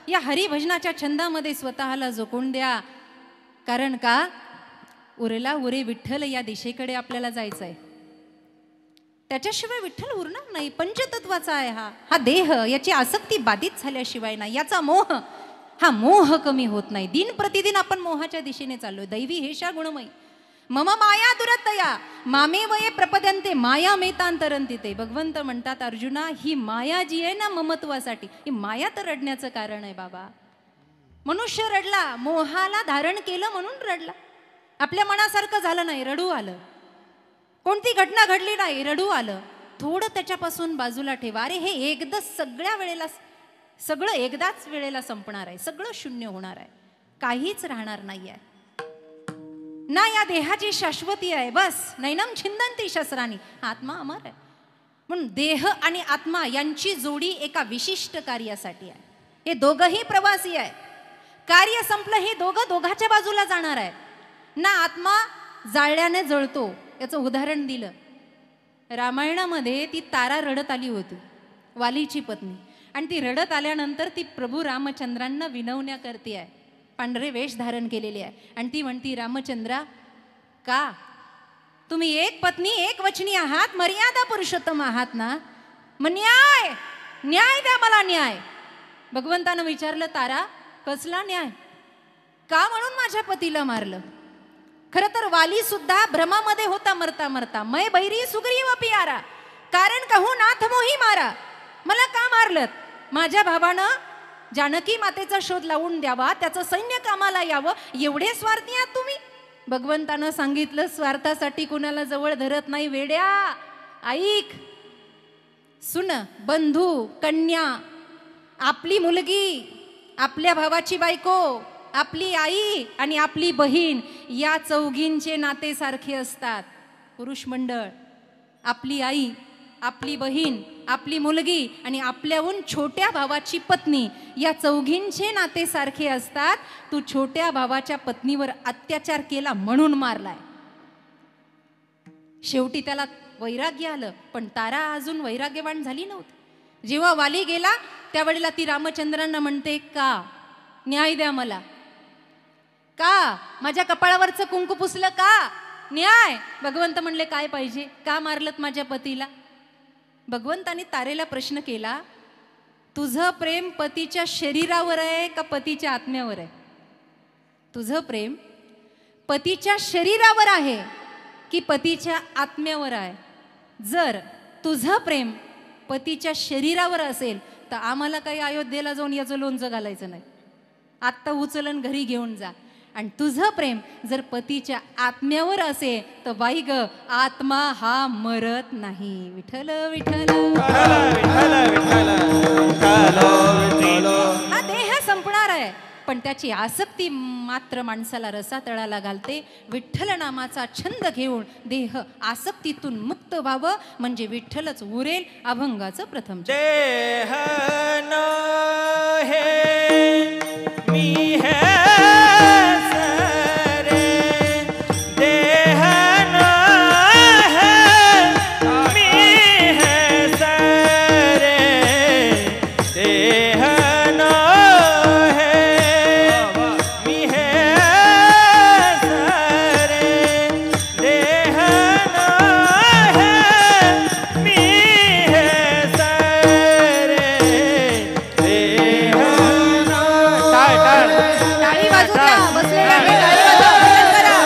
Speaker 1: या हरिभजनाच्या छंदामध्ये स्वतःला झोकून द्या. कारण का उरला उरे विठ्ठल या दिशेकडे आपल्याला जायचं आहे. त्याच्याशिवाय विठ्ठल उरणार नाही. पंचतत्वाचा आहे हा देह. याची आसक्ती बाधित झाल्याशिवाय नाही. याचा मोह, हा मोह कमी होत नाही. दिन प्रतिदिन आपण मोहाच्या दिशेने चाललोय. दैवी हेषा गुणमयी मम माया दुरतया मामे वये प्रपद्यन्ते माया मेतांतरंती. ते भगवंत म्हणतात, अर्जुना, ही माया जी आहे ना ममत्वासाठी, ही माया तर रडण्याचं कारण आहे बाबा. मनुष्य रडला, मोहाला धारण केलं म्हणून रडला. आपल्या मनासारखं झालं नाही, रडू आलं. कोणती घटना घडली नाही, रडू आलं. थोडं त्याच्यापासून बाजूला ठेवा. अरे हे एकदा सगळं एकदाच वेळेला संपणार आहे. सगळं शून्य होणार आहे, काहीच राहणार नाही आहे ना. या देहाची शाश्वती आहे. बस नैनम छिंदंती शस्त्रानी. आत्मा अमर आहे. म्हणून देह आणि आत्मा यांची जोडी एका विशिष्ट कार्यासाठी आहे. हे दोघंही प्रवासी आहे. कार्य संपलं, हे दोघाच्या बाजूला जाणार आहे ना. आत्मा जाळल्याने जळतो. याचं उदाहरण दिलं. रामायणामध्ये ती तारा रडत आली होती, वालीची पत्नी. आणि ती रडत आल्यानंतर ती प्रभू रामचंद्रांना विनवण्या करते आहे. पांढरे वेश धारण केलेले आहे. आणि ती म्हणती, रामचंद्रा, का तुम्ही एक पत्नी एक वचनी आहात, मर्यादा पुरुषोत्तम आहात ना, मग न्याय द्या मला, न्याय. भगवंतानं विचारलं, तारा कसला न्याय? का म्हणून माझ्या पतीला मारलं? खरं तर वाली सुद्धा भ्रमामध्ये होता मरता मरता. मै बैरी सुग्रीव पियारा, कारण कहू नाथ मोही मारा. मला का मारलं? माझ्या भावानं जानकी मातेचा शोध लावून द्यावा, त्याचं सैन्य कामाला यावं, एवढे स्वार्थी आहात तुम्ही. भगवंतानं सांगितलं, स्वार्थासाठी कुणाला जवळ धरत नाही वेड्या. ऐक, सुन, बंधू, कन्या, आपली मुलगी, आपल्या भावाची बायको, आपली आई आणि आपली बहीण, या चौघींचे नाते सारखे असतात. पुरुष मंडळ, आपली आई, आपली बहीण, आपली मुलगी आणि आपल्याहून छोट्या भावाची पत्नी, या चौघींचे नाते सारखे असतात. तू छोट्या भावाच्या पत्नीवर अत्याचार केला म्हणून मारलाय. शेवटी त्याला वैराग्य आलं, पण तारा अजून वैराग्यवान झाली नव्हती. जेव्हा वाली गेला त्यावेळेला ती रामचंद्रांना म्हणते, का न्याय द्या मला. का माझ्या कपाळावरचं कुंकू पुसलं? का न्याय? भगवंत म्हणले, काय पाहिजे? का मारलत माझ्या पतीला? भगवंताने तारेला प्रश्न केला, तुझं प्रेम पतीच्या शरीरावर आहे का पतीच्या आत्म्यावर आहे? तुझं प्रेम पतीच्या शरीरावर आहे की पतीच्या आत्म्यावर आहे? जर तुझं प्रेम पतीच्या शरीरावर असेल तर आम्हाला काही अयोध्येला जाऊन याचं लोणचं घालायचं नाही. आत्ता उचलन घरी घेऊन जा. आणि तुझं प्रेम जर पतीच्या आत्म्यावर असेल तर बाई ग, आत्मा हा मरत नाही. विठ्ठल विठ्ठल हा देह संपणार आहे, पण त्याची आसक्ती मात्र माणसाला रसातळाला घालते. विठ्ठल नामाचा छंद घेऊन देह आसक्तीतून मुक्त व्हावं, म्हणजे विठ्ठलच उरेल. अभंगाचं प्रथम.
Speaker 3: देह न हे मी है
Speaker 1: टाळी वाजू द्या बसलेल्यांनी, टाळी वाजवा, भजन करा.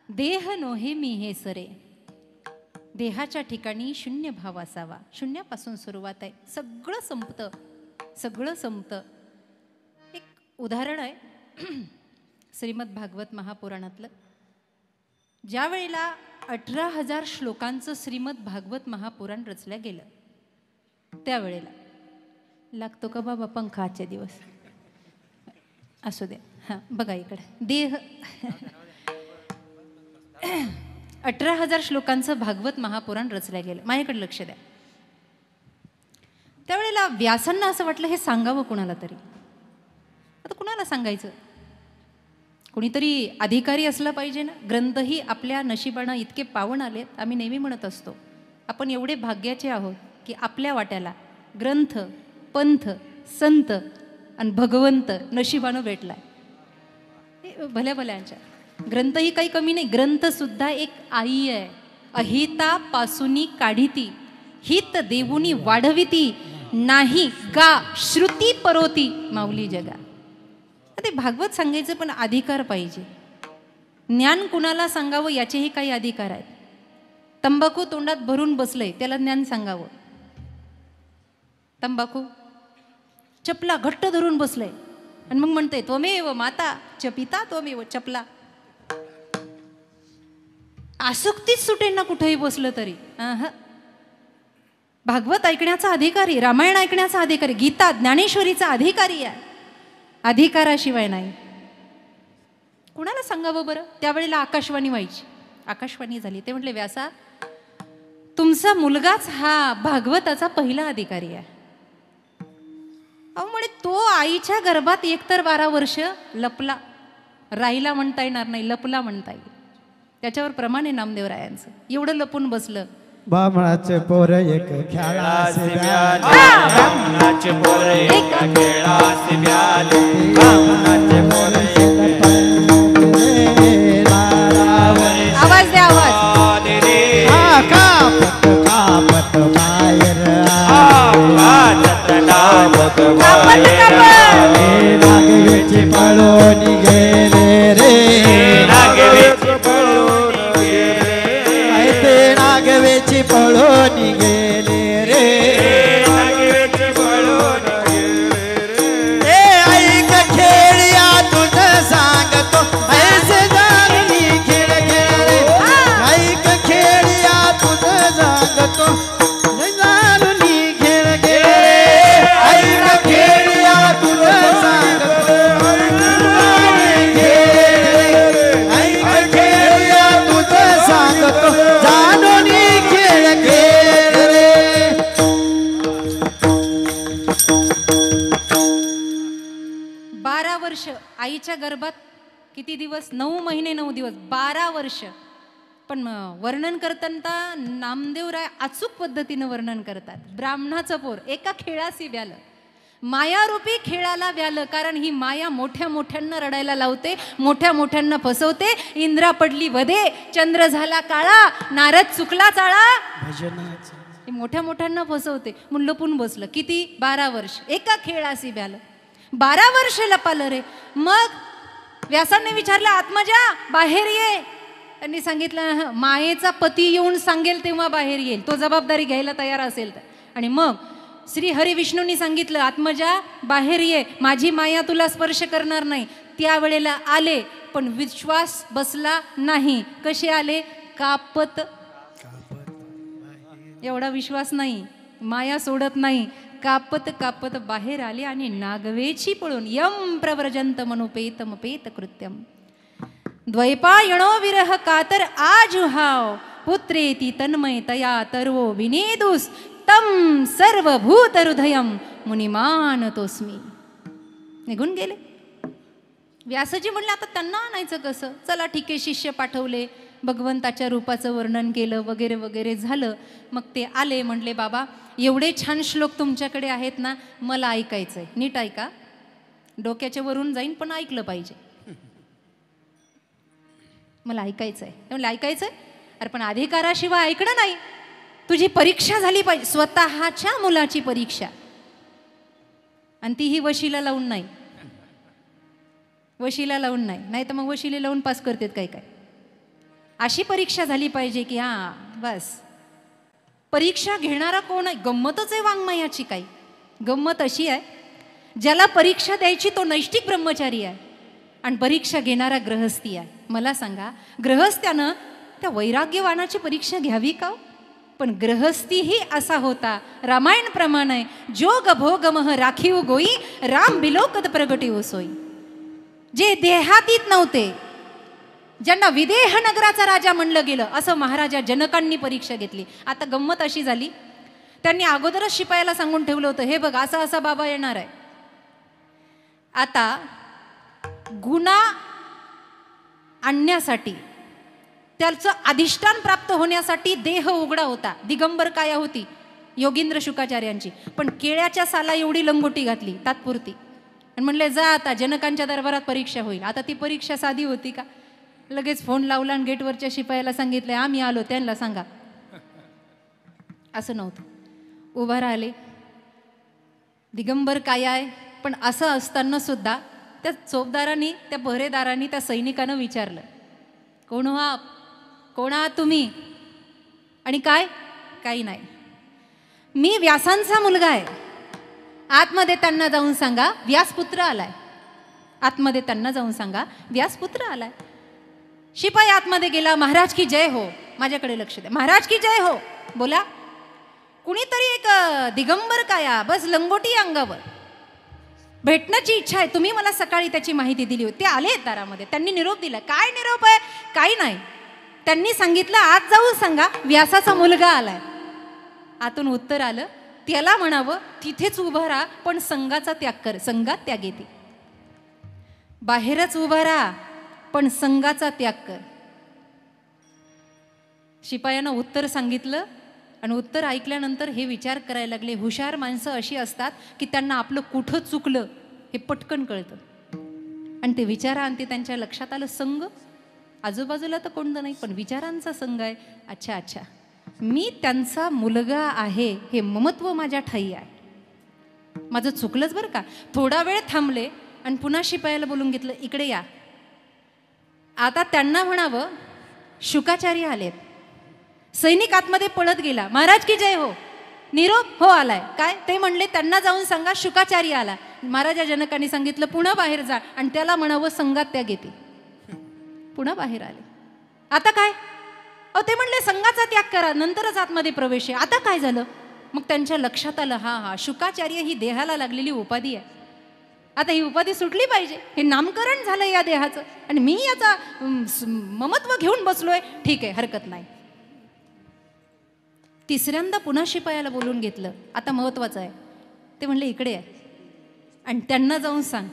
Speaker 1: देह नोहे मी हे सरे. देहाच्या ठिकाणी शून्य भाव असावा. शून्यापासून सुरुवात आहे. सगळं संपतं, सगळं संपतं. एक उदाहरण आहे श्रीमद भागवत महापुराणातलं. ज्या वेळेला 18,000 श्लोकांचं श्रीमद भागवत महापुराण रचलं गेलं, त्यावेळेला लागतो का बाबा पंखा आजचे दिवस? असू द्या. हां बघा इकडे. देह 18,000 श्लोकांचं भागवत महापुराण रचलं गेलं. माझ्याकडे लक्ष द्या. त्यावेळेला व्यासांना असं वाटलं हे सांगावं कुणाला तरी. आता कुणाला सांगायचं? कोणीतरी अधिकारी असला पाहिजे ना. ग्रंथही आपल्या नशिबानं इतके पावन आलेत. आम्ही नेहमी म्हणत असतो आपण एवढे भाग्याचे आहोत की आपल्या वाट्याला ग्रंथ, पंथ, संत आणि भगवंत नशिबानं भेटलाय. भल्या भल्यांच्या ग्रंथही काही कमी नाही. ग्रंथसुद्धा एक आई आहे. अहिता पासुनी काढिती, हित देवुनी वाढविती, नाही गा श्रुती परोती माऊली जगा. ते भागवत सांगायचं पण अधिकार पाहिजे. ज्ञान कुणाला सांगावं याचेही काही अधिकार आहेत. तंबाखू तोंडात भरून बसलंय त्याला ज्ञान सांगावं. तंबाखू चपला घट्ट धरून बसलंय आणि मग म्हणते त्वमेव माता च पिता त्वमेव चपला. आसक्तीच सुटेल ना कुठेही बसलं तरी. भागवत ऐकण्याचा अधिकारी, रामायण ऐकण्याचा अधिकारी, गीता ज्ञानेश्वरीचा अधिकारी आहे. अधिकाराशिवाय नाही. कुणाला सांगावं बरं. त्यावेळेला आकाशवाणी व्हायची, आकाशवाणी झाली. ते म्हटले व्यासा तुमचा मुलगाच हा भागवताचा पहिला अधिकारी आहे. अहो म्हणे तो आईच्या गर्भात एकतर 12 वर्ष लपला, राहिला म्हणता येणार नाही, लपला म्हणता येईल. त्याच्यावर प्रमाण आहे नामदेवरायांचं. एवढं लपून बसलं.
Speaker 2: बामणाचे पोर एक खेळासे ब्याले,
Speaker 3: बामणाचे पोर एक खेळासे ब्याले, बामणाचे पोर एक
Speaker 1: आवाज द्या, आवाज
Speaker 3: रे.
Speaker 2: कापत कापत बाहेर
Speaker 3: कापत
Speaker 2: नागवेची पळून गेले रे,
Speaker 3: नागवेची पळून गेले,
Speaker 2: ते नागवेची पळून गेले रे,
Speaker 3: नागवेची पळून गेले.
Speaker 2: ऐक खेळिया तुझं सांगतो ऐसे जाणली खेळ खेळ रे, ऐक खेळिया तुझं सांगतो जाणली खेळ खेळ रे, ऐक खेळिया तुझं सांगतो ऐक खेळिया तुझं सांगतो जाणली खेळ खेळ रे.
Speaker 1: 12 वर्ष आईच्या गर्भात. किती दिवस? 9 महिने 9 दिवस, 12 वर्ष. पण वर्णन करताना नामदेवराय अचूक पद्धतीनं वर्णन करतात. ब्राह्मणाचं पोर एका खेळाशी व्यालं, मायारूपी खेळाला व्यालं. कारण ही माया मोठ्या मोठ्यांना रडायला लावते, मोठ्या मोठ्यांना फसवते. इंद्रा पडली वधे, चंद्र झाला काळा, नारद चुकला चाळा. ही मोठ्या मोठ्यांना फसवते. म्हणून लपून बसलं. किती? 12 वर्ष एका खेळाशी व्यालं. 12 वर्ष लपालं रे. मग व्यासांनी विचारलं आत्मजा बाहेर ये. त्यांनी सांगितलं मायेचा पती येऊन सांगेल तेव्हा बाहेर येईल, तो जबाबदारी घ्यायला तयार असेल तर. आणि मग श्री हरी विष्णूंनी सांगितलं आत्मजा बाहेर ये, माझी माया तुला स्पर्श करणार नाही. त्यावेळेला आले, पण विश्वास बसला नाही. कसे आले? कापत. एवढा विश्वास नाही, माया सोडत नाही. कापत कापत बाहेर आले आणि नागवेची पळून यम प्रव्रजंत मनुपेतमपेत कृत्यम द्वैपायणो विरह कातर आजुहाव पुत्रेती तन्मय तया तर्वो विनेदुस तम सर्वभूत हृदयम मुनिमानतोस्मी. निघून गेले. व्यासजी म्हणले आता त्यांना आणायचं कसं? चला ठीक आहे, शिष्य पाठवले, भगवंताच्या रूपाचं वर्णन केलं वगैरे वगैरे झालं. मग ते आले, म्हणले बाबा एवढे छान श्लोक तुमच्याकडे आहेत ना, मला ऐकायचंय. नीट ऐका, डोक्याच्या वरून जाईन पण ऐकलं पाहिजे. मला ऐकायचंय. म्हणलं ऐकायचंय? अरे पण अधिकाराशिवाय ऐकणं नाही, तुझी परीक्षा झाली पाहिजे, स्वतःच्या मुलाची परीक्षा. आणि तीही वशीला लावून नाही, वशीला लावून नाही, नाही तर मग वशिले लावून पास करतात काय काय. अशी परीक्षा झाली पाहिजे की हां बस. परीक्षा घेणारा कोण आहे? गंमतच आहे वाङ्मयाची. काही गंमत अशी आहे, ज्याला परीक्षा द्यायची तो नैष्ठिक ब्रह्मचारी आहे आणि परीक्षा घेणारा गृहस्थी आहे. मला सांगा, गृहस्थ्यानं त्या वैराग्यवानाची परीक्षा घ्यावी का? पण गृहस्थीही असा होता, रामायण प्रमाणे जोग भोगमह राखीव गोई राम बिलोकत प्रगटी सोई. जे देहातीत नव्हते, ज्यांना विदेह नगराचा राजा म्हणलं गेलं, असं महाराजा जनकांनी परीक्षा घेतली. आता गंमत अशी झाली, त्यांनी अगोदरच शिपायाला सांगून ठेवलं होतं, हे बघ असा असा बाबा येणार आहे. आता गुन्हा आणण्यासाठी, त्याचं अधिष्ठान प्राप्त होण्यासाठी देह उघडा होता, दिगंबर काया होती योगींद्र शुकाचार्यांची. पण केळ्याच्या साला एवढी लंगोटी घातली तात्पुरती आणि म्हणले जा आता जनकांच्या दरबारात परीक्षा होईल. आता ती परीक्षा साधी होती का? लगेच फोन लावला आणि गेटवरच्या शिपायाला सांगितलं आम्ही आलो, त्यांना सांगा. असं नव्हतं. उभा राहिले, दिगंबर काय आहे. पण असं असताना सुद्धा त्या चोपदारांनी, त्या पहरेदारांनी, त्या सैनिकानं विचारलं कोण हो आप, कोण आहात तुम्ही? आणि काय? काही नाही, मी व्यासांचा मुलगा आहे. आतमध्ये त्यांना जाऊन सांगा व्यासपुत्र आलाय. आतमध्ये त्यांना जाऊन सांगा व्यासपुत्र आलाय. शिपाई आतमध्ये गेला. महाराज की जय हो. माझ्याकडे लक्ष द्या. महाराज की जय हो. बोला. कुणीतरी एक दिगंबर काया, बस लंगोटी अंगावर, भेटण्याची इच्छा आहे. तुम्ही मला सकाळी त्याची माहिती दिली होती. ते आले दारामध्ये. त्यांनी निरोप दिला. काय निरोप आहे? काही नाही. त्यांनी सांगितलं आज जाऊन सांगा व्यासाचा मुलगा आलाय. आतून उत्तर आलं त्याला म्हणावं तिथेच उभं राहा, पण संघाचा त्याग कर. संघात त्याग येते. बाहेरच उभा राहा, पण संघाचा त्याग कर. शिपायांना उत्तर सांगितलं आणि उत्तर ऐकल्यानंतर हे विचार करायला लागले. हुशार माणसं अशी असतात की त्यांना आपलं कुठं चुकलं हे पटकन कळतं. आणि ते विचारांती त्यांच्या लक्षात आलं. संघ आजूबाजूला तर कोणतं नाही, पण विचारांचा संघ आहे. अच्छा अच्छा, मी त्यांचा मुलगा आहे हे ममत्व माझ्या ठाई आहे. माझं चुकलंच बरं का. थोडा वेळ थांबले आणि पुन्हा शिपायाला बोलून घेतलं. इकडे या. आता त्यांना म्हणावं शुकाचार्य आलेत. सैनिक आतमध्ये पळत गेला. महाराज की जय हो. निरोप हो आलाय. काय ते म्हणले त्यांना जाऊन सांगा शुकाचार्य आला. महाराजा जनकांनी सांगितलं पुन्हा बाहेर जा आणि त्याला म्हणावं संघात त्याग येते. पुन्हा बाहेर आले. आता काय? अहो ते म्हणले संघाचा त्याग करा नंतरच आतमध्ये प्रवेश आहे. आता काय झालं? मग त्यांच्या लक्षात आलं हा शुकाचार्य ही देहाला लागलेली उपाधी आहे. आता ही उपाधी सुटली पाहिजे. हे नामकरण झालं या देहाचं आणि मी याचा ममत्व घेऊन बसलोय. ठीक आहे, हरकत नाही. तिसऱ्यांदा पुन्हा शिपायाला बोलून घेतलं. आता महत्वाचं आहे. ते म्हणले इकडे आहे आणि त्यांना जाऊन सांग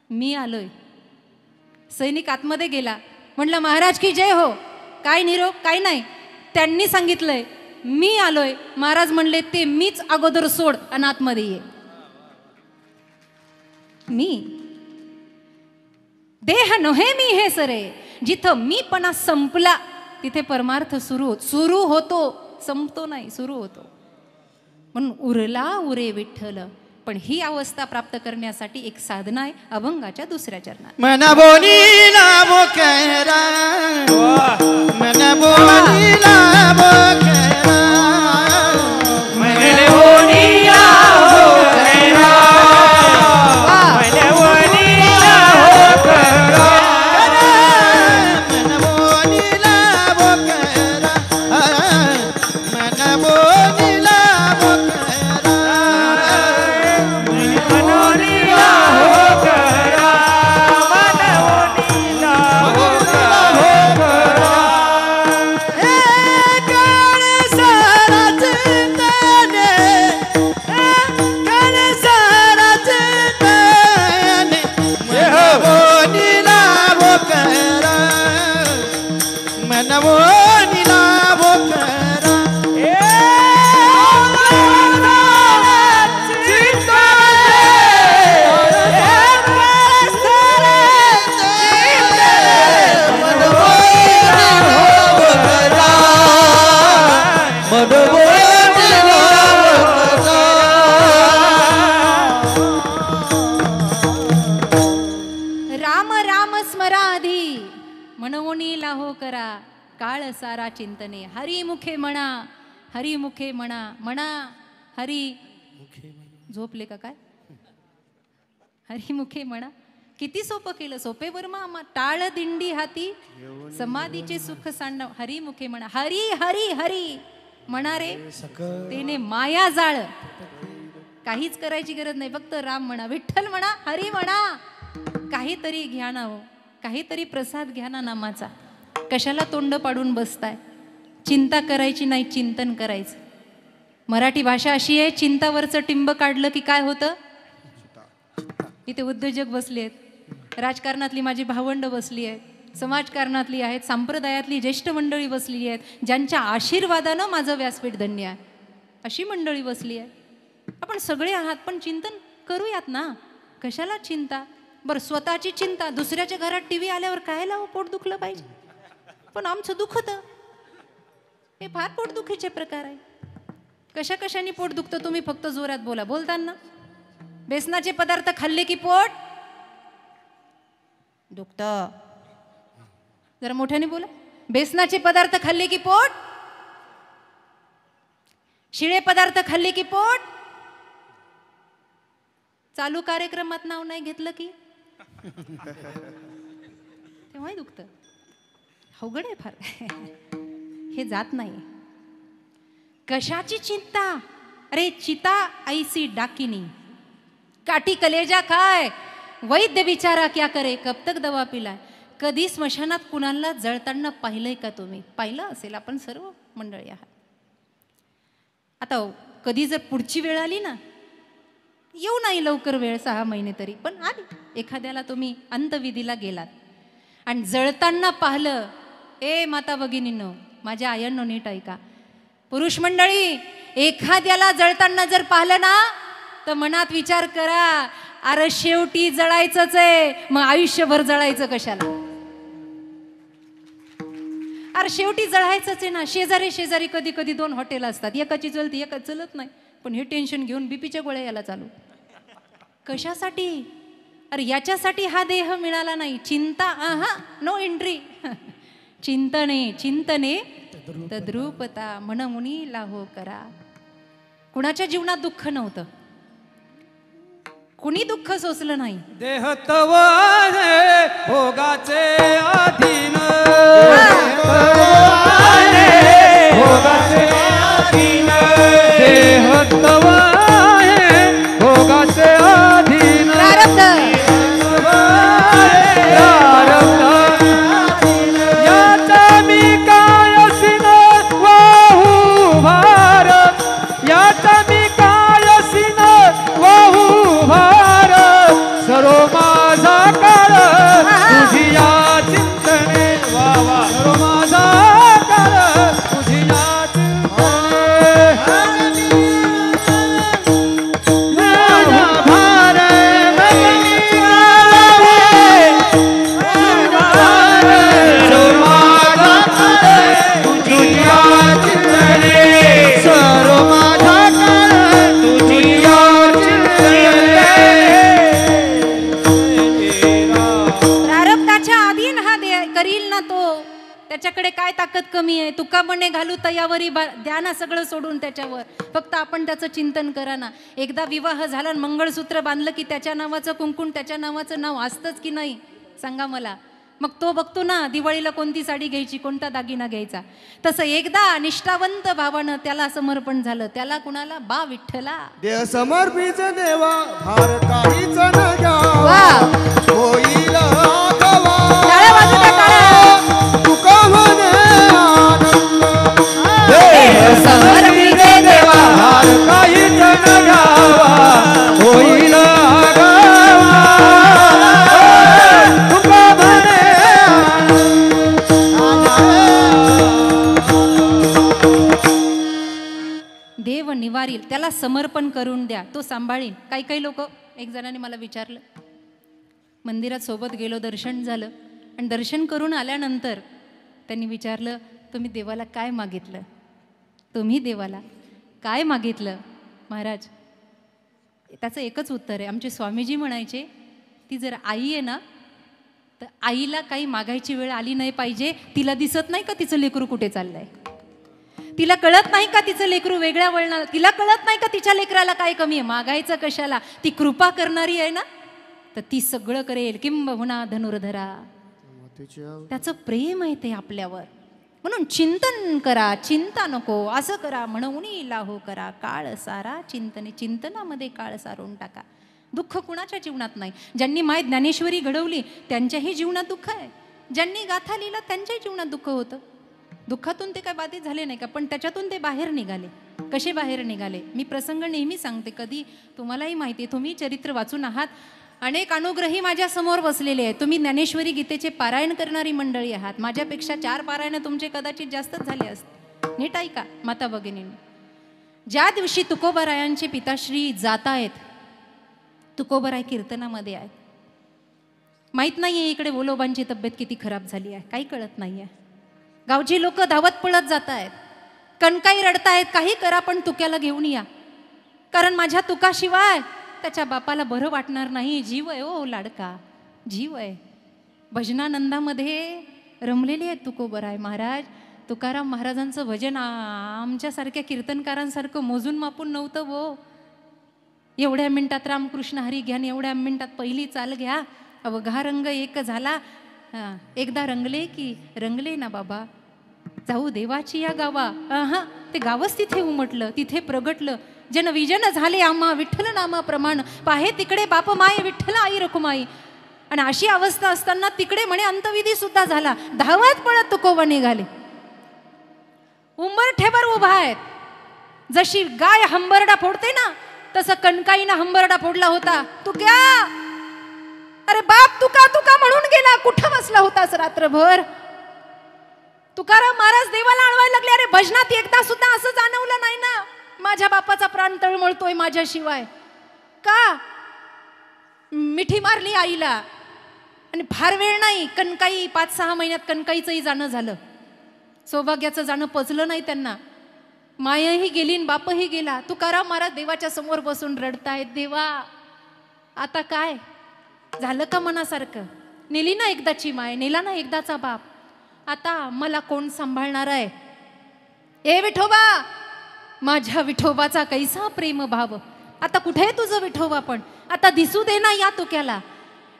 Speaker 1: मी आलोय. सैनिक आतमध्ये गेला. म्हटलं महाराज की जय हो. काय निरोप? काय नाही. त्यांनी सांगितलंय मी आलोय. महाराज म्हणले ते मीच अगोदर सोड आणि आतमध्ये ये. मी देह नव्हे मी हे सरे. जिथं मीपणा संपला तिथे परमार्थ सुरू होतो. संपतो नाही, सुरू होतो. म्हणून उरला उरे विठ्ठल. पण ही अवस्था प्राप्त करण्यासाठी एक साधना आहे अभंगाच्या दुसऱ्या चरणात.
Speaker 2: मन बोलीला बोकेरा, मन बोलीला बोकेरा, मन बोलीला बोकेरा, मन बोलीला बोकेरा, मन बोलीला बोकेरा, मन बोलीला बोकेरा,
Speaker 1: सारा चिंतने. हरिमुखे म्हणा, हरिमुखे म्हणा, म्हणा हरी. झोपले का काय? हरिमुखे म्हणा. किती सोपं केलं. सोपे वर्मा. टाळ दिंडी हाती समाधीचे सुख सांडव. हरिमुखे म्हणा. हरी हरी हरी म्हणा रे. तेने माया जाळ. काहीच करायची गरज नाही. फक्त राम म्हणा, विठ्ठल म्हणा, हरी म्हणा. काहीतरी घ्या ना हो. काहीतरी प्रसाद घ्या ना नामाचा. कशाला तोंड पाडून बसताय? चिंता करायची नाही, चिंतन करायचं. मराठी भाषा अशी आहे, चिंतावरचं टिंब काढलं की काय होतं? इथे उद्योजक बसले आहेत, राजकारणातली माझी भावंड बसली आहेत, समाजकारणातली आहेत, संप्रदायातली ज्येष्ठ मंडळी बसली आहेत, ज्यांच्या आशीर्वादानं माझं व्यासपीठ धन्य आहे. अशी मंडळी बसली आहे. आपण सगळे आहात, पण चिंतन करूयात ना. कशाला चिंता? बरं, स्वतःची चिंता. दुसऱ्याच्या घरात टीव्ही आल्यावर काय लावं? पोट दुखलं पाहिजे. पण आमचं दुखतं. हे फार पोटदुखीचे प्रकार आहे. कशा कशाने पोट दुखतं तुम्ही फक्त जोरात बोला. बोलताना बेसनाचे पदार्थ खाल्ले की पोट दुखतं. जरा मोठ्याने बोला. बेसनाचे पदार्थ खाल्ले की पोट, शिळे पदार्थ खाल्ले की पोट. चालू कार्यक्रमात नाव नाही घेतलं की तेव्हाही दुखतं. अवघड आहे फार. हे जात नाही. कशाची चिंता? अरे चिता ऐसी डाकिनी, काठी कलेजा काय, वैद्य बिचारा क्या करे, कब तक दवा पिलाय. कधी स्मशानात कुणाला जळताना पाहिलंय का तुम्ही? पाहिलं असेल आपण सर्व मंडळी आहात. आता कधी जर पुढची वेळ आली ना, येऊ नाही लवकर वेळ 6 महिने तरी, पण आली. एखाद्याला तुम्ही अंतविधीला गेलात आणि जळताना पाहिलं, ए माता भगिनींनो, माझ्या आयांनो नीट ऐका, पुरुष मंडळी, एखाद्याला जळताना जर पाहिलं ना, तर मनात विचार करा, अरे शेवटी जळायचंच आहे, मग आयुष्यभर जळायचं कशाला? अरे शेवटी जळायचंच आहे ना. शेजारी शेजारी कधी कधी 2 हॉटेल असतात, एकाची चलती एकाच चलत नाही, पण हे टेन्शन घेऊन बीपीच्या गोळ्या याला चालू. कशासाठी? अरे याच्यासाठी हा देह मिळाला नाही. चिंता आहा, नो एंट्री. चिंतने चिंतने तद्रूपता, मन मुनी लाहो करा. कुणाच्या जीवनात दुःख नव्हतं, कुणी दुःख सोसलं नाही.
Speaker 3: देह तव आहे भोगाचे अधीन, भोगाचे अधीन, देह तव आहे भोगाचे अधीन.
Speaker 1: प्रारब्ध
Speaker 3: याचा मी काय असीन वाहू भार, याचा मी काय असीन वाहू भार, सर्व माझा काळ तुझी या चिंतने. वा वा, सर्व माझा काळ तुझी या चिंतने. भार सर्व माझा काळ तुझी या चिंतने, सर्व माझा काळ तुझी या चिंतने.
Speaker 1: प्रारब्धाच्या अधीन हा करील ना तो, त्याच्याकडे काय ताकद कमी आहे? तुका म्हणे घालू तयावरी द्या ना सगळं सोडून त्याच्यावर, फक्त आपण त्याचं चिंतन करा ना. एकदा विवाह झाला, मंगळसूत्र बांधलं की त्याच्या नावाचं कुंकुण, त्याच्या नावाचं नाव असतंच की नाही? सांगा मला. मग तो बघतो ना दिवाळीला कोणती साडी घ्यायची, कोणता दागिना घ्यायचा. तसं एकदा निष्ठावंत भावानं त्याला समर्पण झालं. त्याला कुणाला? बा विठ्ठला.
Speaker 2: देह समर्पित देवा, भार काहीच न घ्यावा,
Speaker 1: वा,
Speaker 2: होईल आगावा.
Speaker 1: टाळ्या वाजू द्या, टाळ्या.
Speaker 2: तुका म्हणे आनंद,
Speaker 3: देह समर्पित देवा, भार काहीच न घ्यावा, होईल आगावा. तुका म्हणे
Speaker 1: देव निवारील, त्याला समर्पण करून द्या, तो सांभाळीन. काही काही लोक, एक जणाने मला विचारलं, मंदिरात सोबत गेलो, दर्शन झालं, आणि दर्शन करून आल्यानंतर त्यांनी विचारलं, तुम्ही देवाला काय मागितलं? तुम्ही देवाला काय मागितलं महाराज? त्याचं एकच उत्तर आहे. आमचे स्वामीजी म्हणायचे, ती जर आई आहे ना, तर आईला काही मागायची वेळ आली नाही पाहिजे. तिला दिसत नाही का तिचं लेकरू कुठे चाललंय? तिला कळत नाही का तिचं लेकरू वेगळ्या वळणार? तिला कळत नाही का तिच्या लेकराला काय कमी आहे? मागायचं कशाला? ती कृपा करणारी आहे ना, तर ती सगळं करेल. किंबहुना धनुर्धरा, त्याचं प्रेम आहे ते आपल्यावर. म्हणून चिंतन करा, चिंता नको. असं करा, म्हणून लाहो करा, काळ सारा चिंतने. चिंतनामध्ये काळ सारून टाका. दुःख कुणाच्या जीवनात नाही. ज्यांनी माय ज्ञानेश्वरी घडवली त्यांच्याही जीवनात दुःख आहे. ज्यांनी गाथा लिहिला त्यांच्याही जीवनात दुःख होतं. दुःखातून ते काय बाधित झाले नाही का, पण त्याच्यातून ते बाहेर निघाले. कसे बाहेर निघाले? मी प्रसंग नेहमी सांगते, कधी तुम्हालाही माहिती आहे, तुम्ही चरित्र वाचून आहात. अनेक अनुग्रही माझ्या समोर बसलेले आहेत. तुम्ही ज्ञानेश्वरी गीतेचे पारायण करणारी मंडळी आहात. माझ्यापेक्षा 4 पारायण तुमचे कदाचित जास्तच झाले असते. नीट ऐका माता भगिनींनी, ज्या दिवशी तुकोबारायांचे पिताश्री जात आहेत, तुकोबाराय कीर्तनामध्ये आहेत. माहीत नाही आहे इकडे वोलोबांची तब्येत किती खराब झाली आहे, काही कळत नाही आहे. गावची लोक धावत पळत जात आहेत, कणकाई रडतायत, काही करा पण तुक्याला घेऊन या, कारण माझ्या तुकाशिवाय त्याच्या बापाला बरं वाटणार नाही. जीव आहे ओ लाडका, जीव आहे. भजनानंदामध्ये रमलेले आहेत तुकोबराय महाराज. तुकाराम महाराजांचं भजन आमच्यासारख्या कीर्तनकारांसारखं मोजून मापून नव्हतं वो. एवढ्या मिनिटात रामकृष्ण हरी घ्या, एवढ्या मिनिटात पहिली चाल घ्या, अवघा रंग एक झाला. हा, एकदा रंगले की रंगले ना बाबा, जाऊ देवाची या गावा. हा, ते गावच तिथे उमटलं, तिथे प्रगटलं. जन विजन झाले आम्हा विठ्ठल नामा प्रमाण, पाहे तिकडे बाप माय विठ्ठल आई रखुमाई. आणि अशी अवस्था असताना तिकडे म्हणे अंतविधी सुद्धा झाला. धावत पळत तुकोबा निघाले. उंबरठ्यावर उभा आहेत. जशी गाय हंबरडा फोडते ना, तसं कणकाईनं हंबरडा फोडला होता. तू क्या, अरे बाप तुका तुका म्हणून गेला, कुठं बसला होतास रात्रभर. तुकाराम महाराज देवाला आणवायला लागले. अरे भजनात एकदा सुद्धा असं जाणवलं नाही ना, माझ्या बापाचा प्राण तळमळतोय माझ्याशिवाय. का मिठी मारली आईला, आणि फार वेळ नाही, कणकाई 5-6 महिन्यात कणकाईचंही जाणं झालं. सौभाग्याचं जाणं पचलं नाही त्यांना. मायाही गेली आणि बापही गेला. तुकाराम महाराज देवाच्या समोर बसून रडतायत. देवा आता काय झालं का मनासारखं. नेली ना एकदाची माय, नेला ना एकदाचा बाप, आता मला कोण सांभाळणार आहे. ए विठोबा, माझ्या विठोबाचा कैसा प्रेम भाव. आता कुठे आहे तुझं विठोबा, पण आता दिसू दे ना या तुक्याला.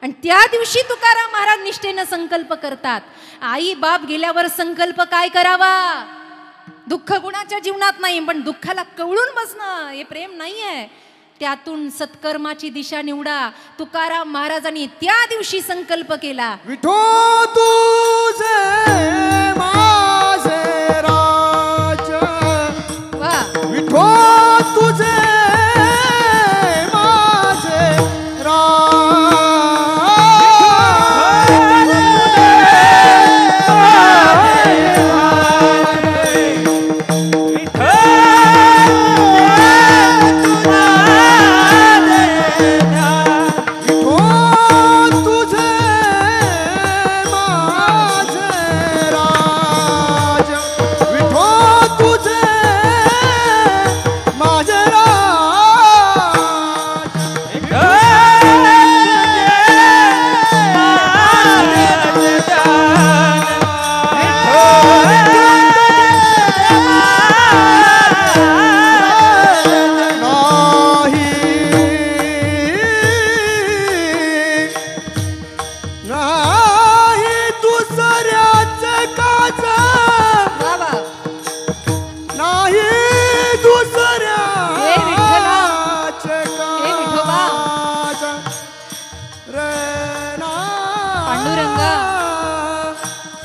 Speaker 1: आणि त्या दिवशी तुकाराम महाराज निष्ठेनं संकल्प करतात. आई बाप गेल्यावर संकल्प काय करावा. दुःख गुणाच्या जीवनात नाही, पण दुःखाला कवळून बसणं हे प्रेम नाही आहे. त्यातून सत्कर्माची दिशा निवडा. तुकाराम महाराजांनी त्या दिवशी संकल्प केला.
Speaker 2: विठो तुझे माझे राज,
Speaker 1: वा,
Speaker 2: विठो तुझे माझे राज.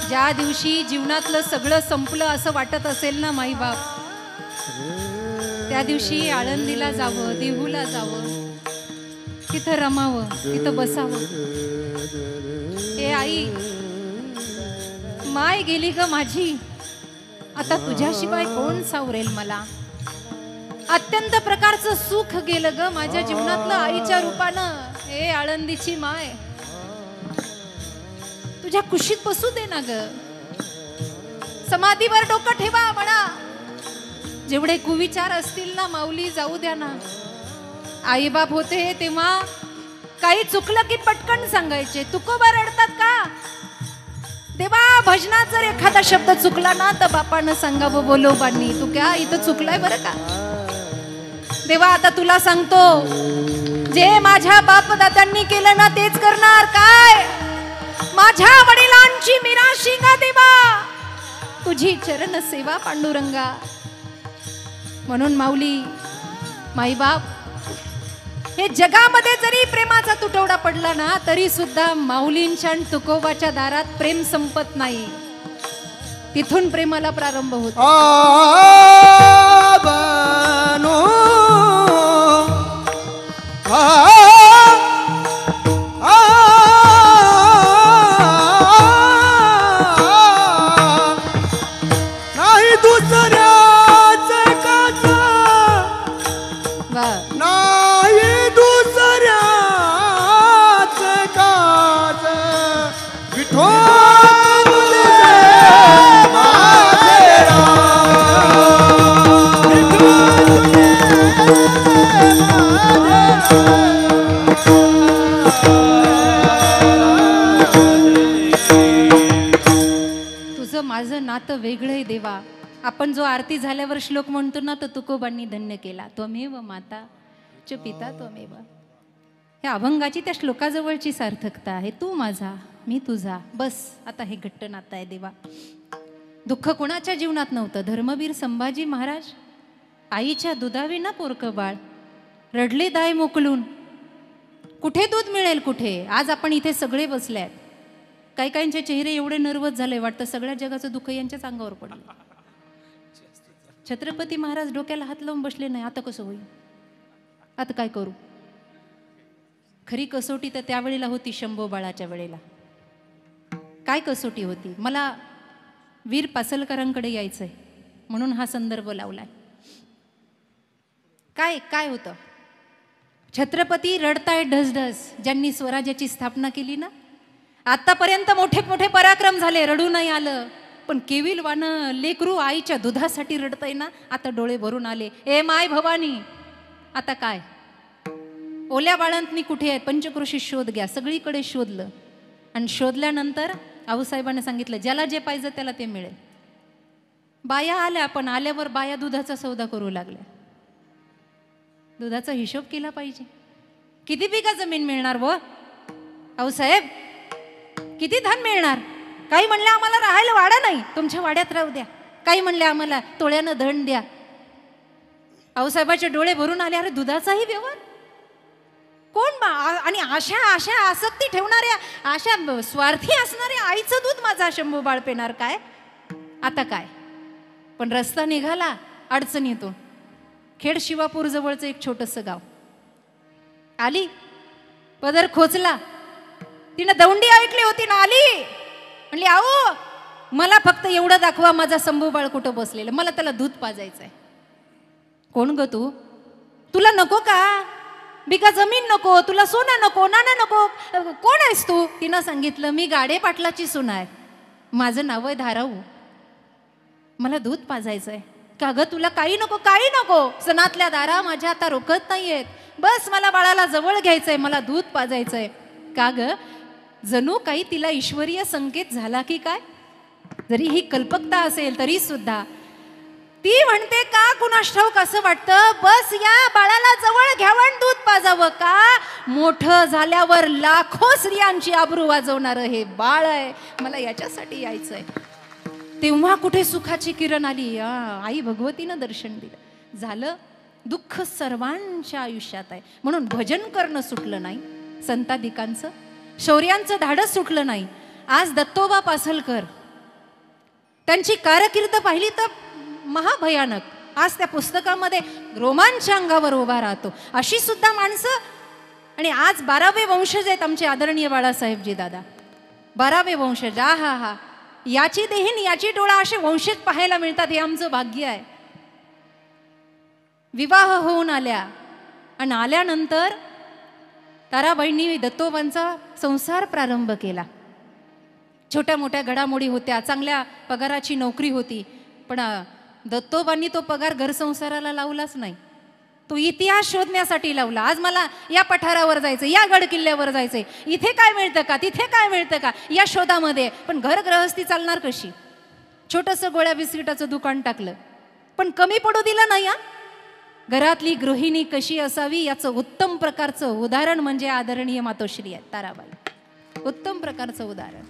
Speaker 1: ज्या दिवशी जीवनातलं सगळं संपलं असं वाटत असेल ना माई बाप, त्या दिवशी आळंदीला जावं, देहूला जावं, तिथं रमावं, तिथं बसावं. ए आई, माय गेली ग माझी, आता तुझ्याशिवाय कोण सावरेल मला. अत्यंत प्रकारचं सुख गेलं ग माझ्या जीवनातलं आईच्या रूपानं. ए आळंदीची माय, तुझ्या कुशीत बसू दे ना ग, समाधीवर डोकं ठेवा म्हणा. जेवढे कुविचार असतील ना माऊली, जाऊ द्या ना. आई बाप होते तेव्हा काही चुकलं की पटकन सांगायचे. तुकोबा रडतात का? देवा भजनात जर एखादा शब्द चुकला ना तर बापानं सांगावं, बोलोबांनी तू क्या इथं चुकलाय बरं का. देवा आता तुला सांगतो, जे माझ्या बापदात्यांनी केलं ना तेच करणार. काय माझ्या वडिलांची मिराशी का देवा, तुझी चरण सेवा पांडुरंगा. म्हणून माऊली, माईबाप, हे जगामध्ये जरी प्रेमाचा तुटवडा पडला ना तरी सुद्धा माऊलींच्या आणि तुकोबाच्या दारात प्रेम संपत नाही. तिथून प्रेमाला प्रारंभ होतो. माझं नातं वेगळं आहे देवा. आपण जो आरती झाल्यावर श्लोक म्हणतो ना, तो तुकोबांनी धन्य केला. त्वमेव माता च पिता त्वमेव. ह्या अभंगाची त्या श्लोकाजवळची सार्थकता आहे. तू माझा मी तुझा, बस आता हे घट्ट नातं आहे देवा. दुःख कुणाच्या जीवनात नव्हतं. धर्मवीर संभाजी महाराज आईच्या दुधाविना पोरकं बाळ, रडले दाय मोकलून. कुठे दूध मिळेल कुठे? आज आपण इथे सगळे बसले आहेत. काही काहींचे चेहरे एवढे नर्वस झाले, वाटतं सगळ्या जगाचं दुःख यांच्याच अंगावर पडलं. छत्रपती महाराज डोक्याला हात लावून बसले नाही. आता कसं होईल? आता काय करू? खरी कसोटी तर त्यावेळेला होती, शंभो बाळाच्या वेळेला. काय कसोटी होती? मला वीर पासलकरांकडे यायचंय म्हणून हा संदर्भ लावलाय. काय काय होतं? छत्रपती रडताय ढसढस. ज्यांनी स्वराज्याची स्थापना केली ना, आतापर्यंत मोठे मोठे पराक्रम झाले, रडू नाही आलं. पण केविलवानं लेकरू आईच्या दुधासाठी रडतय ना, आता डोळे भरून आले. ए माय भवानी, आता काय? ओल्या बाळंतनी कुठे आहेत? पंचक्रोशीत शोध घ्या. सगळीकडे शोधलं आणि शोधल्यानंतर आऊसाहेबांनी सांगितलं, ज्याला जे पाहिजे त्याला ते मिळेल. बाया आल्या, पण आल्यावर बाया दुधाचा सौदा करू लागल्या. दुधाचा हिशोब केला पाहिजे. किती बिघा जमीन मिळणार व आऊसाहेब? किती धान मिळणार? काही म्हणले आम्हाला राहायला वाडा नाही, तुमच्या वाड्यात राहू द्या. काही म्हणले आम्हाला तोळ्यानं धन द्या. आऊसाहेबाचे डोळे भरून आले. अरे दुधाचाही व्यवहार? कोण आणि अशा आसक्ती ठेवणाऱ्या, अशा स्वार्थी असणाऱ्या आईचं दूध माझा शंभू बाळ पेणार काय? आता काय? पण रस्ता निघाला अडचणीतून. खेड शिवापूर जवळचं एक छोटंसं गाव. आली, पदर खोचला. तिनं दौंडी ऐकली होती ना, आली म्हणली, आओ मला फक्त एवढं दाखवा, माझा शंभू बाळ कुठं बसलेलं, मला त्याला दूध पाजायचंय. कोण ग तू? तुला नको का बिका जमीन? नको तुला? सोनं नको? नाणं नको? कोण आहेस तू? तिनं सांगितलं, मी गाडे पाटलाची सून आहे, माझं नाव आहे धाराऊ, मला दूध पाजायचंय. का ग तुला काही नको? काही नको. सणातल्या दारा माझ्या आता रोखत नाहीयेत, बस मला बाळाला जवळ घ्यायचंय, मला दूध पाजायचंय. का ग? जणू काही तिला ईश्वरीय संकेत झाला की काय? जरी ही कल्पकता असेल तरी सुद्धा ती म्हणते, का कुणास ठाऊक असं वाटतं, बस या बाळाला जवळ घ्यावं, दूध पाजावं. का? मोठं झाल्यावर लाखो स्त्रियांची आबरू वाजवणारं हे बाळ आहे, मला याच्यासाठी यायचंय. तेव्हा कुठे सुखाची किरण आली. आई भगवतीनं दर्शन दिलं. झालं. दुःख सर्वांच्या आयुष्यात आहे, म्हणून भजन करणं सुटलं नाही संतादिकांचं, शौर्यांचं धाडस सुटलं नाही. आज दत्तोबा पासलकर, त्यांची कारकीर्द पाहिली तर महाभयानक. आज त्या पुस्तकामध्ये रोमांच अंगावर उभा राहतो. अशी सुद्धा माणसं. आणि आज 12वे वंशज आहेत आमचे आदरणीय बाळासाहेबजी दादा. 12वे वंशज. हा याची देहीन याची डोळा असे वंशज पाहायला मिळतात, हे आमचं भाग्य आहे. विवाह होऊन आल्या आणि आल्यानंतर ताराबाईंनी दत्तोबांचा संसार प्रारंभ केला. छोट्या मोठ्या घडामोडी होत्या, चांगल्या पगाराची नोकरी होती, पण दत्तोबांनी तो पगार घरसंसाराला लावलाच नाही, तो इतिहास शोधण्यासाठी लावला. आज मला या पठारावर जायचं, या गड किल्ल्यावर जायचंय, इथे काय मिळतं का, तिथे काय मिळतं का, या शोधामध्ये. पण घर गृहस्थी चालणार कशी? छोटंसं गोळ्या बिस्किटाचं दुकान टाकलं, पण कमी पडू दिलं नाही. घरातली गृहिणी कशी असावी याचं उत्तम प्रकारचं उदाहरण म्हणजे आदरणीय मातोश्री आहेत ताराबाई. उत्तम प्रकारचं उदाहरण.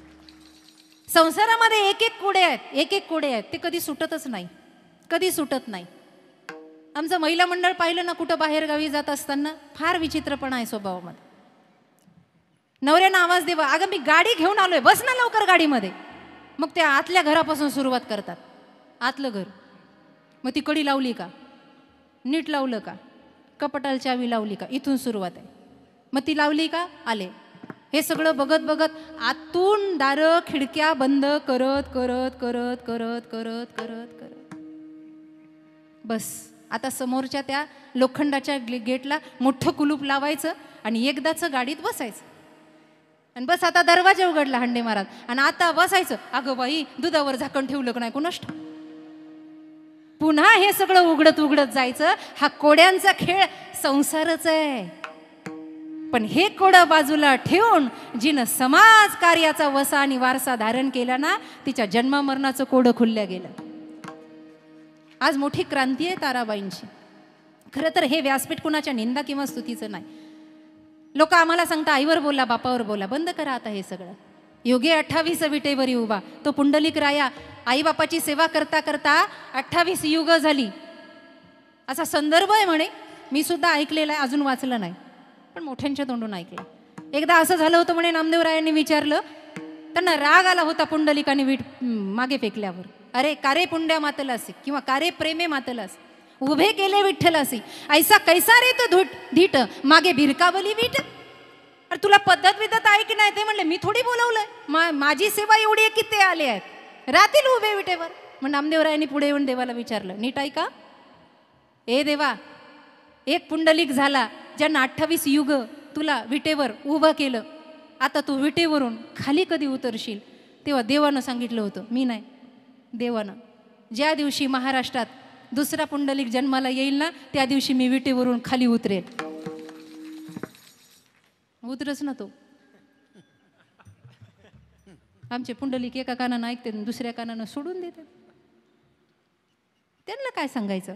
Speaker 1: संसारामध्ये एक एक कोडे आहेत, ते कधी सुटतच नाही, कधी सुटत नाही. आमचं महिला मंडळ पाहिलं ना, कुठं बाहेर गावी जात असताना फार विचित्रपणा आहे स्वभावामध्ये. नवऱ्यानं आवाज देवा, अगं मी गाडी घेऊन आलोय, बस ना लवकर गाडीमध्ये. मग त्या आतल्या घरापासून सुरुवात करतात. आतलं घर, मग ती कडी लावली का, नीट लावलं का, कपाटाला चावी लावली का, इथून सुरुवात आहे. मग ती लावली का, आले. हे सगळं बघत बघत आतून दारं खिडक्या बंद करत करत करत करत करत करत करत बस आता समोरच्या त्या लोखंडाच्या गेटला मोठं कुलूप लावायचं आणि एकदाचं गाडीत बसायचं. आणि बस आता दरवाजा उघडला हंडे मारत आणि आता बसायचं. अगं बाई, दुधावर झाकण ठेवलं का नाही कुणास ठाऊक. पुन्हा हे सगळं उघडत उघडत जायचं. हा कोड्यांचा खेळ संसारच आहे. पण हे कोडं बाजूला ठेवून जिनं समाज कार्याचा वसा आणि वारसा धारण केला ना, तिच्या जन्ममरणाचं कोडं खुलल्या गेलं. आज मोठी क्रांती आहे ताराबाईंची. खरं तर हे व्यासपीठ कुणाच्या निंदा किंवा स्तुतीचं नाही. लोक आम्हाला सांगता आईवर बोला, बापावर बोला, बंद करा आता हे सगळं. योगे 28 विटेवरी उभा. तो पुंडलिक राया आईबापाची सेवा करता करता 28 युग झाली असा संदर्भ आहे म्हणे. मी सुद्धा ऐकलेला आहे, अजून वाचलं नाही, पण मोठ्यांच्या तोंडून ऐकलं. एकदा असं झालं होतं म्हणे, नामदेवरायांनी विचारलं, त्यांना राग आला होता पुंडलिकाने वीट मागे फेकल्यावर. अरे कारे पुंड्या मातलासी किंवा कारे प्रेमे मातलास, उभे केले विठ्ठलासी, ऐसा कैसा रे तो धीट मागे भिरकावली वीट. अरे तुला पद्धत विद्धत आहे की नाही ते म्हणले. मी थोडी बोलवलंय, माझी सेवा एवढी आहे की ते आले आहेत, राहतील उभे विटेवर. मग नामदेवरायांनी पुढे येऊन देवाला विचारलं, नीट ऐका, ए देवा, एक पुंडलिक झाला ज्यांना 28 युग तुला विटेवर उभं केलं, आता तू विटेवरून खाली कधी उतरशील? तेव्हा देवानं सांगितलं होतं, मी नाही, देवानं, ज्या दिवशी महाराष्ट्रात दुसरा पुंडलिक जन्माला येईल ना, त्या दिवशी मी विटेवरून खाली उतरेल. उतरच ना तो. आमचे पुंडलिक एका कानानं ऐकते, दुसऱ्या कानानं सोडून देतात. त्यांना काय सांगायचं?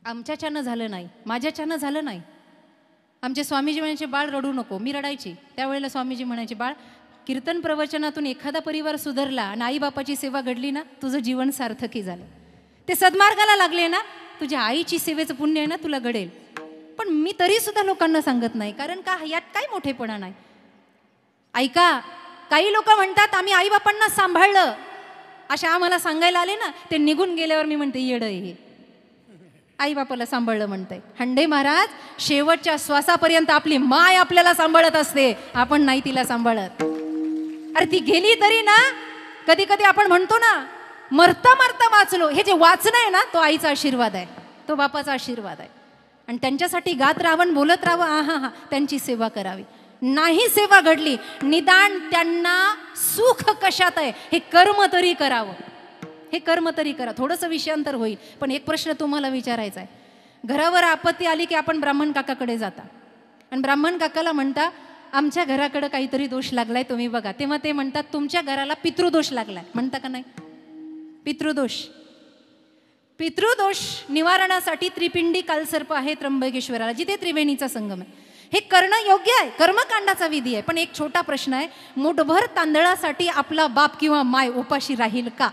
Speaker 1: आमच्याच्यानं झालं नाही, माझ्याच्यानं झालं नाही. आमचे स्वामीजी म्हणायचे, बाळ रडू नको. मी रडायची त्यावेळेला. स्वामीजी म्हणायचे, बाळ, कीर्तन प्रवचनातून एखादा परिवार सुधारला आणि आईबापाची सेवा घडली ना, तुझं जीवन सार्थकी झालं. ते सद्मार्गाला लागले ना, तुझ्या आईची सेवेचं पुण्य आहे ना, तुला घडेल. पण मी तरी सुद्धा लोकांना सांगत नाही, कारण का यात काय मोठेपणा नाही. ऐका, काही लोक म्हणतात आम्ही आईबापांना सांभाळलं, अशा आम्हाला सांगायला आले ना, ते निघून गेल्यावर मी म्हणते येडं हे, आईबापाला सांभाळलं म्हणतंय. हंडे महाराज, शेवटच्या श्वासापर्यंत आपली माय आपल्याला सांभाळत असते, आपण नाही तिला सांभाळत. अरे ती गेली तरी ना, कधी कधी आपण म्हणतो ना, मरता मरता वाचलो. हे जे वाचणं आहे ना, तो आईचा आशीर्वाद आहे, तो बापाचा आशीर्वाद आहे. आणि त्यांच्यासाठी गात राहावं, बोलत राहावं, हा हा, त्यांची सेवा करावी. नाही सेवा घडली, निदान त्यांना सुख कशात आहे हे कर्म तरी करावं, हे कर्म तरी करा. थोडंसं विषयांतर होईल, पण एक प्रश्न तुम्हाला विचारायचा आहे. घरावर आपत्ती आली की आपण ब्राह्मण काकाकडे जाता आणि ब्राह्मण काकाला म्हणता, आमच्या घराकडे काहीतरी दोष लागलाय, तुम्ही बघा. तेव्हा ते म्हणतात, तुमच्या घराला पितृदोष लागलाय. म्हणता का नाही? पितृदोष, पितृदोष निवारणासाठी त्रिपिंडी कालसर्प आहे त्र्यंबकेश्वराला, जिथे त्रिवेणीचा संगम आहे. हे करणं योग्य आहे, कर्मकांडाचा विधी आहे. पण एक छोटा प्रश्न आहे, मुठभर तांदळासाठी आपला बाप किंवा माय उपाशी राहील का?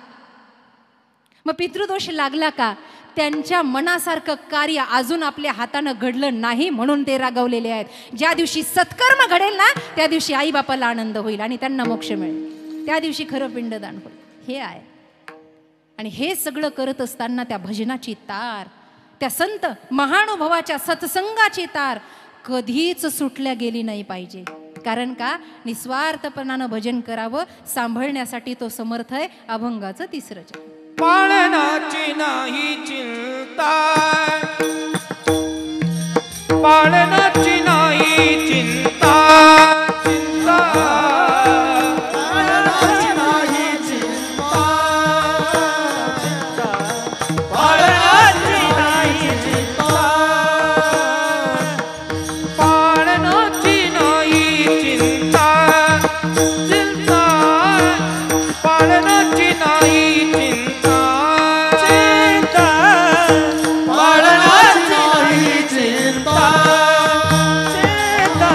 Speaker 1: मग पितृदोष लागला का? त्यांच्या मनासारखं कार्य अजून आपल्या हातानं घडलं नाही म्हणून ते रागवलेले आहेत. ज्या दिवशी सत्कर्म घडेल ना, त्या दिवशी आई बापाला आनंद होईल आणि त्यांना मोक्ष मिळेल. त्या दिवशी खरं पिंडदान होईल. हे आहे. आणि हे सगळं करत असताना त्या भजनाची तार, त्या संत महानुभवाच्या सत्संगाची तार कधीच सुटल्या गेली नाही पाहिजे. कारण का? निस्वार्थपणानं भजन करावं, सांभाळण्यासाठी तो समर्थ आहे. अभंगाचं तिसरं चरण.
Speaker 3: पाळनाची नाही चिंता, पाळनाची नाही चिंता, चिंता
Speaker 2: पाळनाची नाही चिंता,
Speaker 3: पाळनाची नाही चिंता, पाळनाची नाही चिंता, चिंता पाळनाची नाही चिंता, चिंता पाळनाची नाही चिंता, चिंता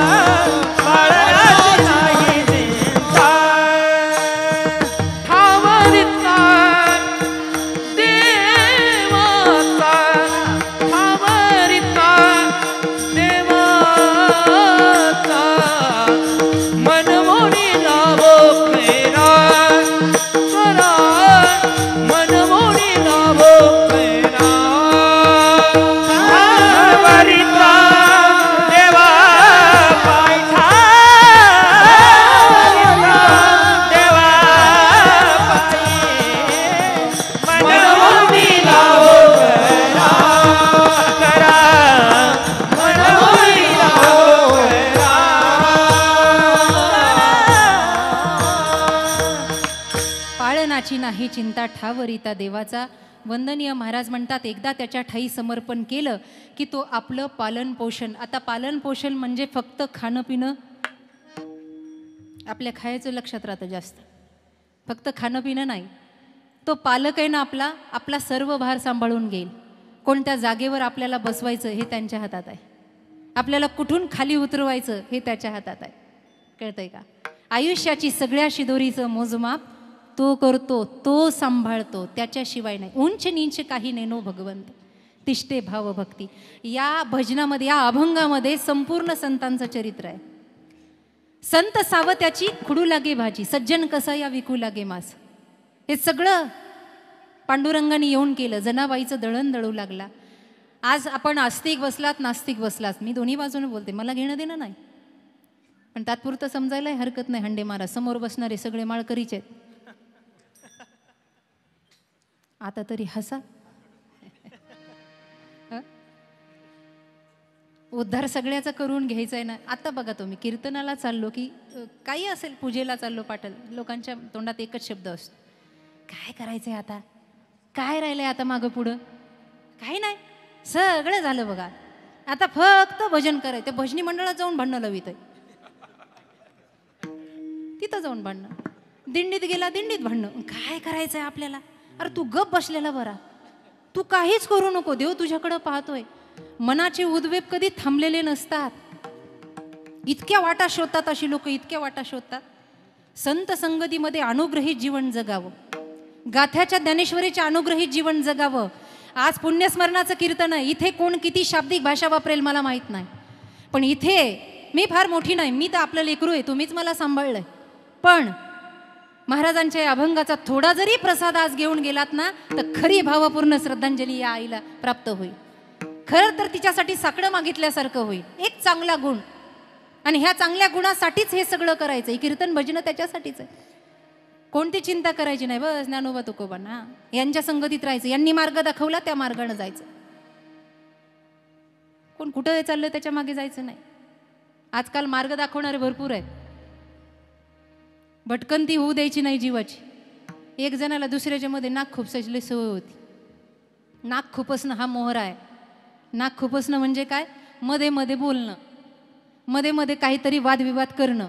Speaker 3: पाळनाची नाही चिंता. ठावरिता देवाचा, ठावरिता देवाचा, मनमोडी लाभो प्रेरा करा, मनमोडी लाभो प्रेरा. ठावरिता देवा पाय, ठावरिता देवा पाय, मनमोडी लाभो करा, मनमोडी लाभो करा.
Speaker 1: पाळनाची नाही चिंता, ठावरिता देवाचा. वंदनीय महाराज म्हणतात, एकदा त्याच्या ठाई समर्पण केलं की तो आपलं पालन पोषण. आता पालन पोषण म्हणजे फक्त खाणं पिणं, आपल्या खायचं लक्षात राहतं जास्त, फक्त खाणं पिणं नाही. तो पालक आहे ना आपला, आपला सर्व भार सांभाळून घेईल. कोणत्या जागेवर आपल्याला बसवायचं हे त्यांच्या हातात आहे, आपल्याला कुठून खाली उतरवायचं हे त्याच्या हातात आहे. कळतंय का? आयुष्याची सगळ्याशी दोरीचं मोजमाप तो करतो, तो सांभाळतो, त्याच्याशिवाय नाही. उंच नीच काही नेनो भगवंत, तिष्ठे भाव भक्ती. या भजनामध्ये, या अभंगामध्ये संपूर्ण संतांचं चरित्र आहे. संत सावत्याची खुडू लागे भाजी, सज्जन कसा या विकू लागे मास. हे सगळं पांडुरंगाने येऊन केलं. जनाबाईचं दळण दळू लागला. आज आपण आस्तिक बसलात, नास्तिक बसलात, मी दोन्ही बाजूने बोलते, मला घेणं देणं नाही, पण तात्पुरतं समजायलाही हरकत नाही. हंडे मारा, समोर बसणारे सगळे माळकरीचे आहेत. आता तरी हसा. उद्धार सगळ्याचा करून घ्यायचा आहे ना. आता बघा तुम्ही कीर्तनाला चाललो की काही असेल, पूजेला चाललो, पाटल, लोकांच्या तोंडात एकच शब्द असतो, काय करायचंय आता, काय राहिलंय आता मागं पुढं, काही नाही, सगळं झालं बघा, आता फक्त भजन करायचं. त्या भजनी मंडळात जाऊन भांडणं लावित आहे, तिथं जाऊन भांडणं, दिंडीत गेला दिंडीत भांडणं, काय करायचंय आपल्याला. अरे तू गप बसलेला बरा, तू काहीच करू नको, देव तुझ्याकडं पाहतोय. मनाचे उद्वेग कधी थांबलेले नसतात. इतक्या वाटा शोधतात अशी लोक, इतक्या वाटा शोधतात. संत संगतीमध्ये अनुग्रहित जीवन जगावं, गाथ्याच्या ज्ञानेश्वरीच्या अनुग्रहित जीवन जगावं. आज पुण्यस्मरणाचं कीर्तन आहे, इथे कोण किती शाब्दिक भाषा वापरेल मला माहीत नाही, पण इथे मी फार मोठी नाही, मी तर आपलं लेकरू आहे, तुम्हीच मला सांभाळलंय. पण महाराजांच्या अभंगाचा थोडा जरी प्रसाद आज घेऊन गेलात ना, तर खरी भावपूर्ण श्रद्धांजली या आईला प्राप्त होईल. खरं तर तिच्यासाठी साकडं मागितल्यासारखं होईल, एक चांगला गुण. आणि ह्या चांगल्या गुणासाठीच हे सगळं करायचं. कीर्तन भजन त्याच्यासाठीच आहे. कोणती चिंता करायची नाही, बस ज्ञानोबा तुकोबांना यांच्या संगतीत राहायचं, यांनी मार्ग दाखवला त्या मार्गाने जायचं. कोण कुठं चाललं त्याच्या मागे जायचं नाही. आजकाल मार्ग दाखवणारे भरपूर आहेत, भटकंती होऊ द्यायची नाही जीवाची. एक जणाला दुसऱ्याच्या मध्ये नाक खुपसायची सवय होती. नाक खुपसणं हा मोहरा आहे. नाक खुपसणं म्हणजे काय, मध्ये मध्ये बोलणं, मध्ये मध्ये काहीतरी वादविवाद करणं.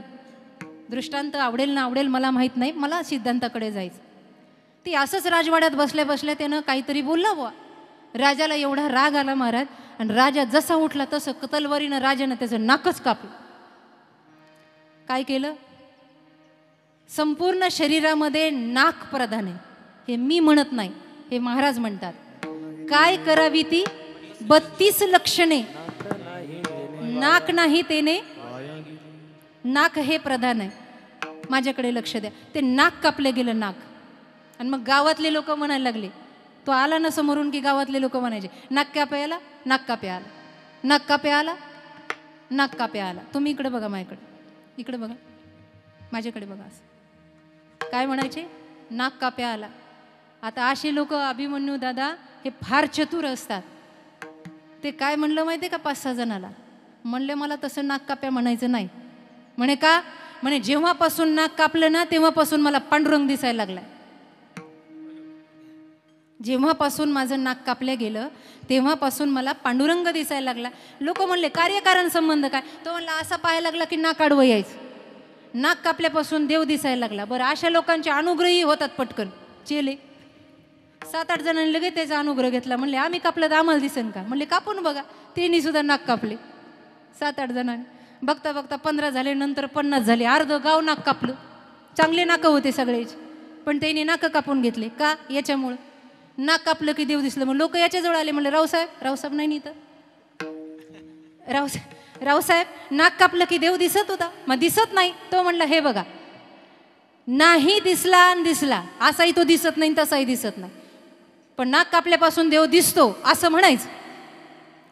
Speaker 1: दृष्टांत आवडेल ना आवडेल मला माहीत नाही, मला सिद्धांताकडे जायचं. ती असंच राजवाड्यात बसल्या बसल्या त्यानं काहीतरी बोललं बुवा. राजाला एवढा राग आला महाराज, आणि राजा जसा उठला तसं तलवारीनं राजानं त्याचं नाकच कापलं. काय केलं, संपूर्ण शरीरामध्ये नाक प्रधान आहे. हे मी म्हणत नाही, हे महाराज म्हणतात. काय करावी ती 32 लक्षणे, नाक नाही तेने, नाक हे प्रधान आहे. माझ्याकडे लक्ष द्या. ते नाक कापले गेलं, नाक. आणि मग गावातले लोक म्हणायला लागले, तो आला ना समोरून की गावातले लोक म्हणायचे, नाक कापे आला, नाक कापे आला, नाक कापे आला, नाक कापे आला. तुम्ही इकडे बघा, माझ्याकडे, इकडे बघा, माझ्याकडे बघा. असं काय म्हणायचे, नाक कापे आला. आता असे लोक, अभिमन्यू दादा हे फार चतुर असतात. ते काय म्हणलं माहिती आहे का, 5-6 जणाला म्हणले, मला तसं नाक काप्या म्हणायचं नाही. म्हणे का, म्हणे जेव्हापासून नाक कापलं ना तेव्हापासून मला पांडुरंग दिसायला लागलाय. जेव्हापासून माझं नाक कापलं गेलं तेव्हापासून मला पांडुरंग दिसायला लागला. लोक म्हणले कार्यकारण संबंध काय, तो म्हणला असा पाहायला लागला की नाक आडवं यायचं, नाक कापल्यापासून देव दिसायला लागला. बरं, अशा लोकांचे अनुग्रही होतात पटकन. चेले 7-8 जणांनी लगेच त्याचा अनुग्रह घेतला. म्हणले आम्ही कापलं तर आम्हाला दिसेल का, म्हणले कापून बघा. त्यांनी सुद्धा नाक कापले 7-8 जणांनी. बघता बघता 15 झाले, नंतर 50 झाले, अर्ध गाव नाक कापलं. चांगले नाकं होते सगळेच, पण त्यांनी नाकं कापून घेतले. का, याच्यामुळं नाक कापलं की देव दिसलं. मग लोक याच्याजवळ आले, म्हणले रावसाहेब नाही तर रावसाहेब नाक कापलं की देव दिसत होता, मग दिसत नाही. तो म्हणला हे बघा, नाही दिसला आणि दिसला, असाही तो दिसत नाही तसाही दिसत नाही, पण नाक कापल्यापासून देव दिसतो असं म्हणायचं.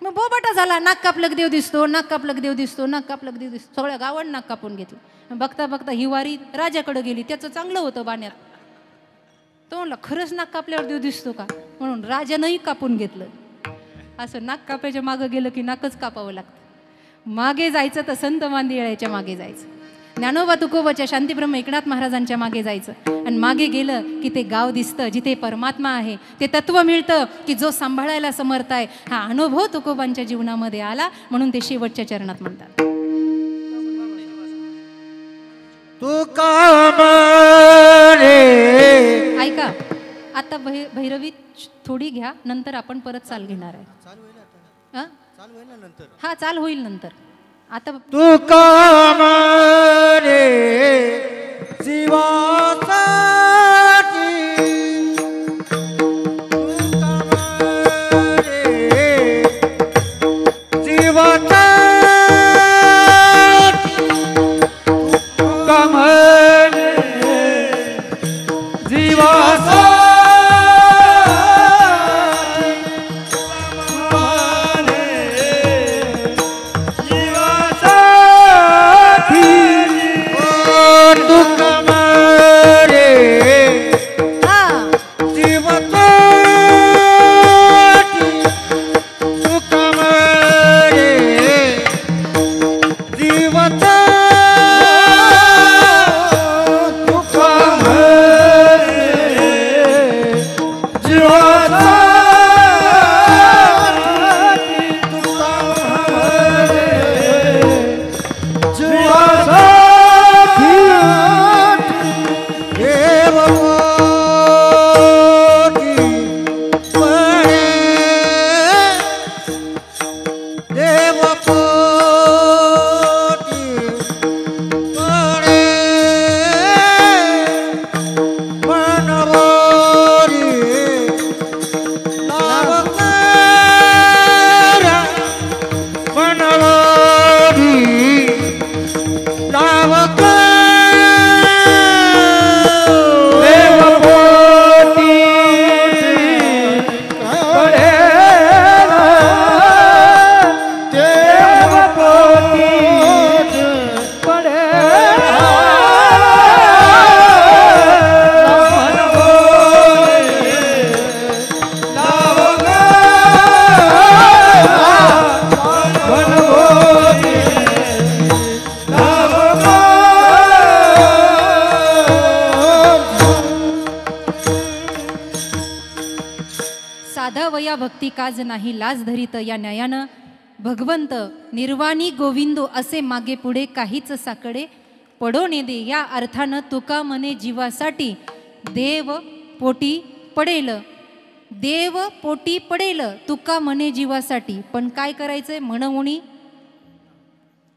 Speaker 1: मग बोबाटा झाला, नाक कापलं की देव दिसतो, नाक कापलं की देव दिसतो, नाक कापलं की देव दिसतो. सगळ्या गावानं नाक कापून घेतलं. बघता बघता ही वारी राजाकडे गेली. त्याचं चांगलं होतं बाण्यात. तो म्हणला खरंच नाक कापल्यावर देव दिसतो का, म्हणून राजानंही कापून घेतलं. असं नाक कापायच्या मागं गेलं की नाकच कापावं लागतं. मागे जायचं तर संत मांदियाळ्याच्या मागे जायचं, ज्ञानोबा तुकोबाच्या शांतीब्रह्म एकनाथ महाराजांच्या मागे जायचं. आणि मागे गेलं की ते गाव दिसतं जिथे परमात्मा आहे, ते तत्व मिळतं की जो सांभाळायला समर्थ आहे. हा अनुभव तुकोबांच्या जीवनामध्ये आला, म्हणून ते शेवटच्या चरणात म्हणतात,
Speaker 2: तुका
Speaker 1: ऐका आता भैरवी थोडी घ्या, नंतर आपण परत चाल घेणार आहे. हा चाल होईल नंतर. आता
Speaker 2: तुका म्हणे जीवासाठी तुका म्हणे जीवासाठी तुका म्हणे जीवासाठी
Speaker 1: साधावया भक्ती काज नाही लाज धरित या न्यायानं भगवंत निर्वाणी गोविंदो असे मागे पुढे काहीच साकडे पडोने दे या अर्थानं तुका मने जीवासाठी देव पोटी पडेल, देव पोटी पडेल तुका मने जीवासाठी. पण काय करायचंय? म्हणून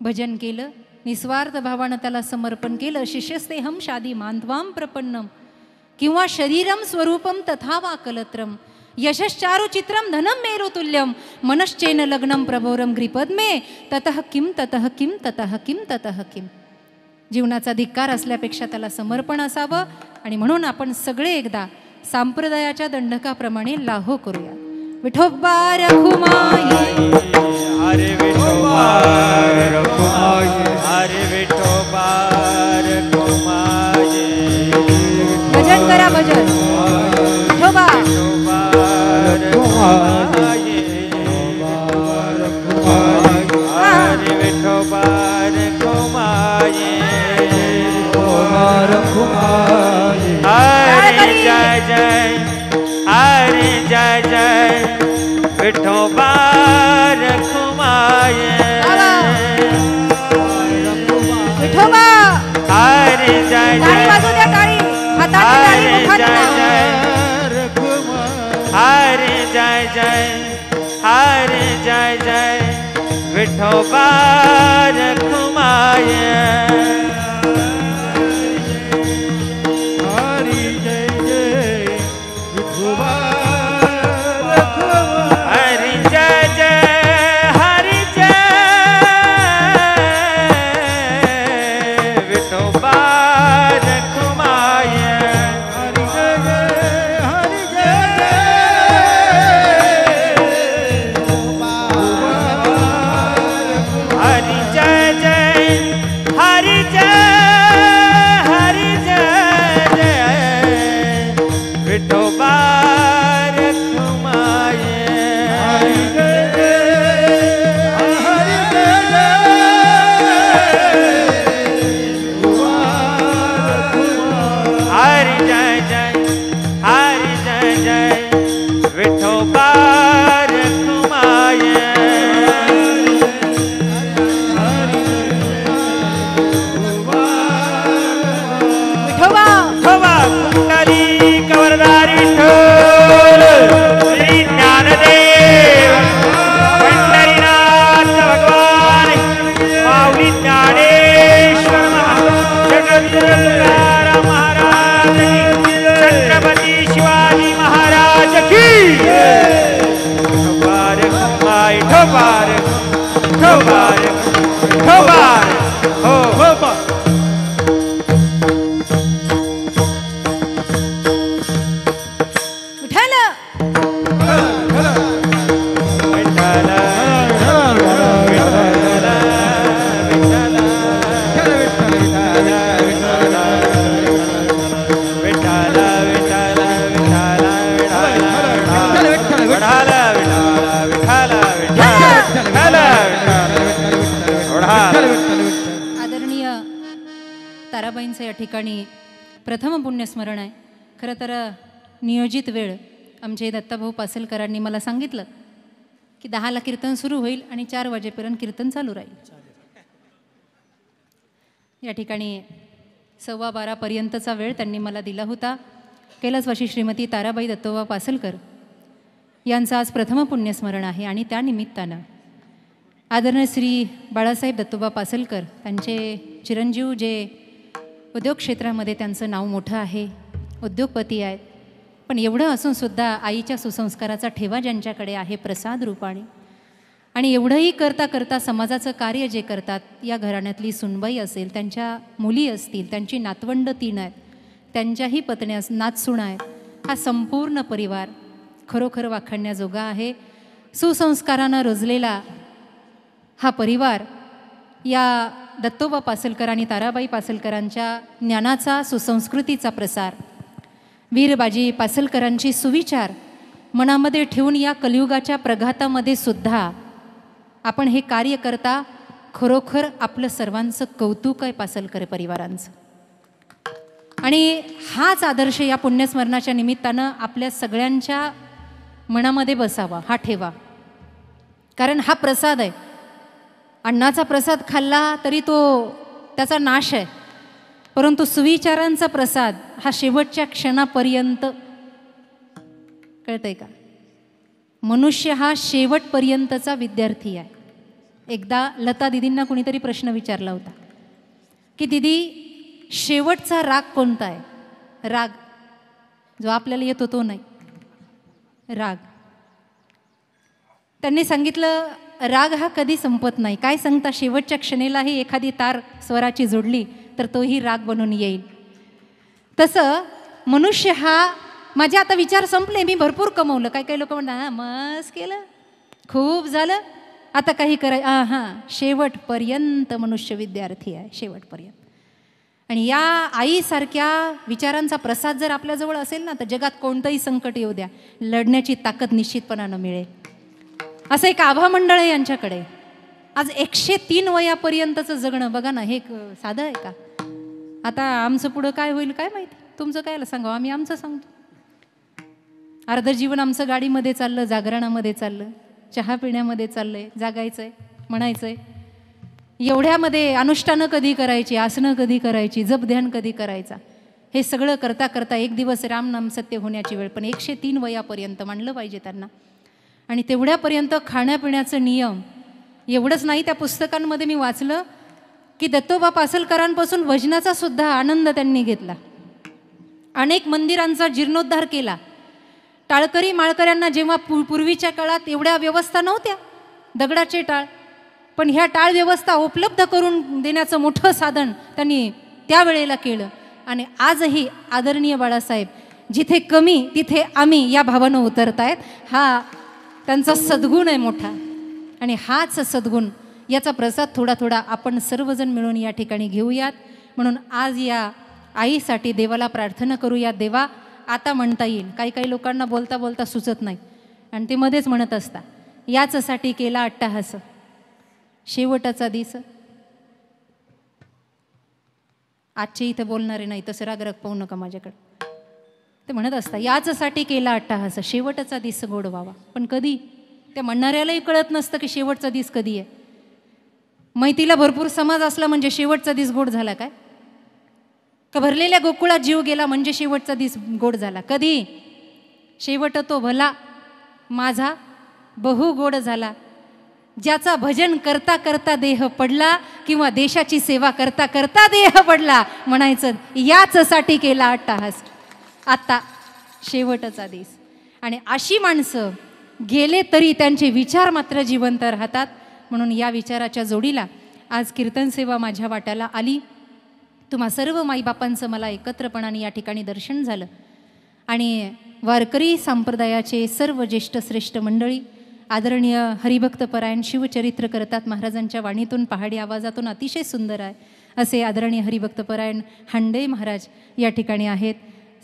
Speaker 1: भजन केलं, निस्वार्थ भावानं त्याला समर्पण केलं. शिष्यस्तेहम शादी मान्त्वाम प्रपन्नम किंवा शरीरम स्वरूपम तथा वा कलत्रम यशश्चारु चित्रम धनम मेरु तुल्यम मनश्चेन लग्नम प्रभोरम ग्रीपद्मे ततः किम ततः किम ततः किम ततः किम. जीवनाचा धिक्कार असल्यापेक्षा त्याला समर्पण असावं. आणि म्हणून आपण सगळे एकदा संप्रदायाच्या दंडकाप्रमाणे लाहो करूया. विठोबा रखुमाई
Speaker 3: हरे विठोबा रखुमाई हरे विठोबा रखुमाई.
Speaker 1: भजन करा भजन. विठोबा
Speaker 3: हरे विठोबा रखुमाई हरे जय जय हरे जय जय विठोबा रखुमाई
Speaker 1: विठोबा
Speaker 3: हरे जय
Speaker 1: टाळी वाजू द्या, टाळी हाताची टाळी मुखात
Speaker 3: जय जय हरे जय जय हरे जय जय विठोबा रखुमाई.
Speaker 2: हरी जय जय विठोबा
Speaker 3: हरि जय जय हरि जय विठोबा रखुमाई.
Speaker 2: हरी जय जय हरी जय
Speaker 3: हरि जय जय हरि जय हरि जय जय विठोबा रखुमाई.
Speaker 2: हरी जय जय हरी जय
Speaker 3: हरि जय जय हरि जय जय विठोबा रखुमाई.
Speaker 1: विठोबा
Speaker 3: विठोबा कुंडली कवरदारी विठ्ठल श्री ज्ञानदेव पंढरीनाथ भगवान
Speaker 1: आदरणीय ताराबाईंचं या ठिकाणी प्रथम पुण्यस्मरण आहे. खरं तर नियोजित वेळ आमचे दत्ताभाऊ पासलकरांनी मला सांगितलं की 10ला कीर्तन सुरू होईल आणि 4 वाजेपर्यंत कीर्तन चालू राहील. या ठिकाणी 11:15पर्यंतचा वेळ त्यांनी मला दिला होता. कैलासवासी श्रीमती ताराबाई दत्तोबा पासलकर यांचं आज प्रथम पुण्यस्मरण आहे आणि त्यानिमित्तानं आदरणीय श्री बाळासाहेब दत्तोबा पासलकर त्यांचे चिरंजीव जे उद्योग क्षेत्रामध्ये त्यांचं नाव मोठं आहे, उद्योगपती आहेत, पण एवढं असूनसुद्धा आईच्या सुसंस्काराचा ठेवा ज्यांच्याकडे आहे प्रसाद रूपाने आणि एवढंही करता करता समाजाचं कार्य जे करतात, या घराण्यातली सुनबाई असेल, त्यांच्या मुली असतील, त्यांची नातवंड 3 आहेत, त्यांच्याही पत्न्या नातसूण आहेत, हा संपूर्ण परिवार खरोखर वाखाणण्याजोगा आहे. सुसंस्कारानं रुजलेला हा परिवार या दत्तोबा पासलकर आणि ताराबाई पासलकरांच्या ज्ञानाचा, सुसंस्कृतीचा प्रसार, वीरबाजी पासलकरांची सुविचार मनामध्ये ठेवून या कलियुगाच्या प्रघातामध्ये सुद्धा आपण हे कार्य करता. खरोखर आपलं सर्वांचं कौतुक आहे पासलकर परिवारांचं. आणि हाच आदर्श या पुण्यस्मरणाच्या निमित्तानं आपल्या सगळ्यांच्या मनामध्ये बसावा, हा ठेवा. कारण हा प्रसाद आहे. अन्नाचा प्रसाद खाल्ला तरी तो त्याचा नाश आहे, परंतु सुविचारांचा प्रसाद हा शेवटच्या क्षणापर्यंत. कळतंय का? मनुष्य हा शेवटपर्यंतचा विद्यार्थी आहे. एकदा लता दिदींना कुणीतरी प्रश्न विचारला होता की दीदी, शेवटचा राग कोणता आहे? राग जो आपल्याला येतो तो नाही, राग. त्यांनी सांगितलं राग हा कधी संपत नाही. काय सांगता, शेवटच्या क्षणेलाही एखादी तार स्वराची जोडली तर तोही राग बनून येईल. तसं मनुष्य हा, माझे आता विचार संपले, मी भरपूर कमवलं. काही काही लोक म्हणतात हां मस्त केलं, खूप झालं, आता काही हां, शेवटपर्यंत मनुष्य विद्यार्थी आहे, शेवटपर्यंत. आणि या आईसारख्या विचारांचा प्रसाद जर आपल्याजवळ असेल ना, तर जगात कोणतंही संकट येऊ द्या, लढण्याची ताकद निश्चितपणानं मिळेल. असं एक आभा मंडळ आहे यांच्याकडे. आज 103 वयापर्यंतचं जगणं बघा ना, हे साधं आहे का? आता आमचं पुढं काय होईल काय माहिती. तुमचं कायला सांगावं, आम्ही आमचं सांगतो. अर्ध जीवन आमचं गाडीमध्ये चाललं, जागरणामध्ये चाललं, चहा पिण्यामध्ये चाललंय, जागायचंय, म्हणायचंय. एवढ्यामध्ये अनुष्ठानं कधी करायची, आसनं कधी करायची, जप ध्यान कधी करायचा, हे सगळं करता करता एक दिवस रामनाम सत्य होण्याची वेळ. पण 103 वयापर्यंत मानलं पाहिजे त्यांना. आणि तेवढ्यापर्यंत खाण्यापिण्याचं नियम. एवढंच नाही, त्या पुस्तकांमध्ये मी वाचलं की दत्तोबा पासलकरांपासून भजनाचा सुद्धा आनंद त्यांनी घेतला. अनेक मंदिरांचा जीर्णोद्धार केला. टाळकरी माळकऱ्यांना जेव्हा पूर्वीच्या काळात एवढ्या व्यवस्था नव्हत्या, दगडाचे टाळ, पण ह्या टाळ व्यवस्था उपलब्ध करून देण्याचं मोठं साधन त्यांनी त्यावेळेला केलं. आणि आजही आदरणीय बाळासाहेब जिथे कमी तिथे आम्ही या भावानं उतरतायत. हा त्यांचा सद्गुण आहे मोठा. आणि हाच सद्गुण, याचा प्रसाद थोडा थोडा आपण सर्वजण मिळून या ठिकाणी घेऊयात. म्हणून आज या आईसाठी देवाला प्रार्थना करूयात. देवा, आता म्हणता येईल. काही काही लोकांना बोलता बोलता सुचत नाही आणि ते मध्येच म्हणत असता, याचसाठी केला अट्टाहास, शेवटाचा दिस. आजचे इथं बोलणारे नाही, तसं राग पाहू नका माझ्याकडे. ते म्हणत असता, याचसाठी केला अट्टाहास, शेवटचा दिस गोड व्हावा. पण कधी? त्या म्हणणाऱ्यालाही कळत नसतं की शेवटचा दिस कधी आहे. मैतीला भरपूर समाज असला म्हणजे शेवटचा दिस गोड झाला काय? का भरलेल्या गोकुळात जीव गेला म्हणजे शेवटचा दिस गोड झाला? कधी? शेवट तो भला माझा बहु गोड झाला, ज्याचा भजन करता करता देह पडला, किंवा देशाची सेवा करता करता देह पडला. म्हणायचं याचसाठी केला अट्टाहास, आता शेवटचा दिस. आणि अशी माणसं गेले तरी त्यांचे विचार मात्र जिवंत राहतात. म्हणून या विचाराच्या जोडीला आज कीर्तन सेवा माझ्या वाट्याला आली. तुम्हा सर्व माईबापांचं मला एकत्रपणाने या ठिकाणी दर्शन झालं. आणि वारकरी संप्रदायाचे सर्व ज्येष्ठ श्रेष्ठ मंडळी, आदरणीय हरिभक्तपरायण शिवचरित्र करतात महाराजांच्या वाणीतून, पहाडी आवाजातून अतिशय सुंदर आहे असे आदरणीय हरिभक्तपरायण हांडे महाराज या ठिकाणी आहेत.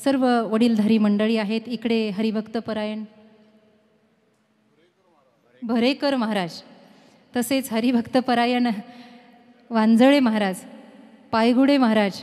Speaker 1: सर्व वडीलधारी मंडळी आहेत. इकडे हरिभक्तपरायण भरेकर महाराज, तसेच हरिभक्तपरायण वांजळे महाराज, पायगुडे महाराज,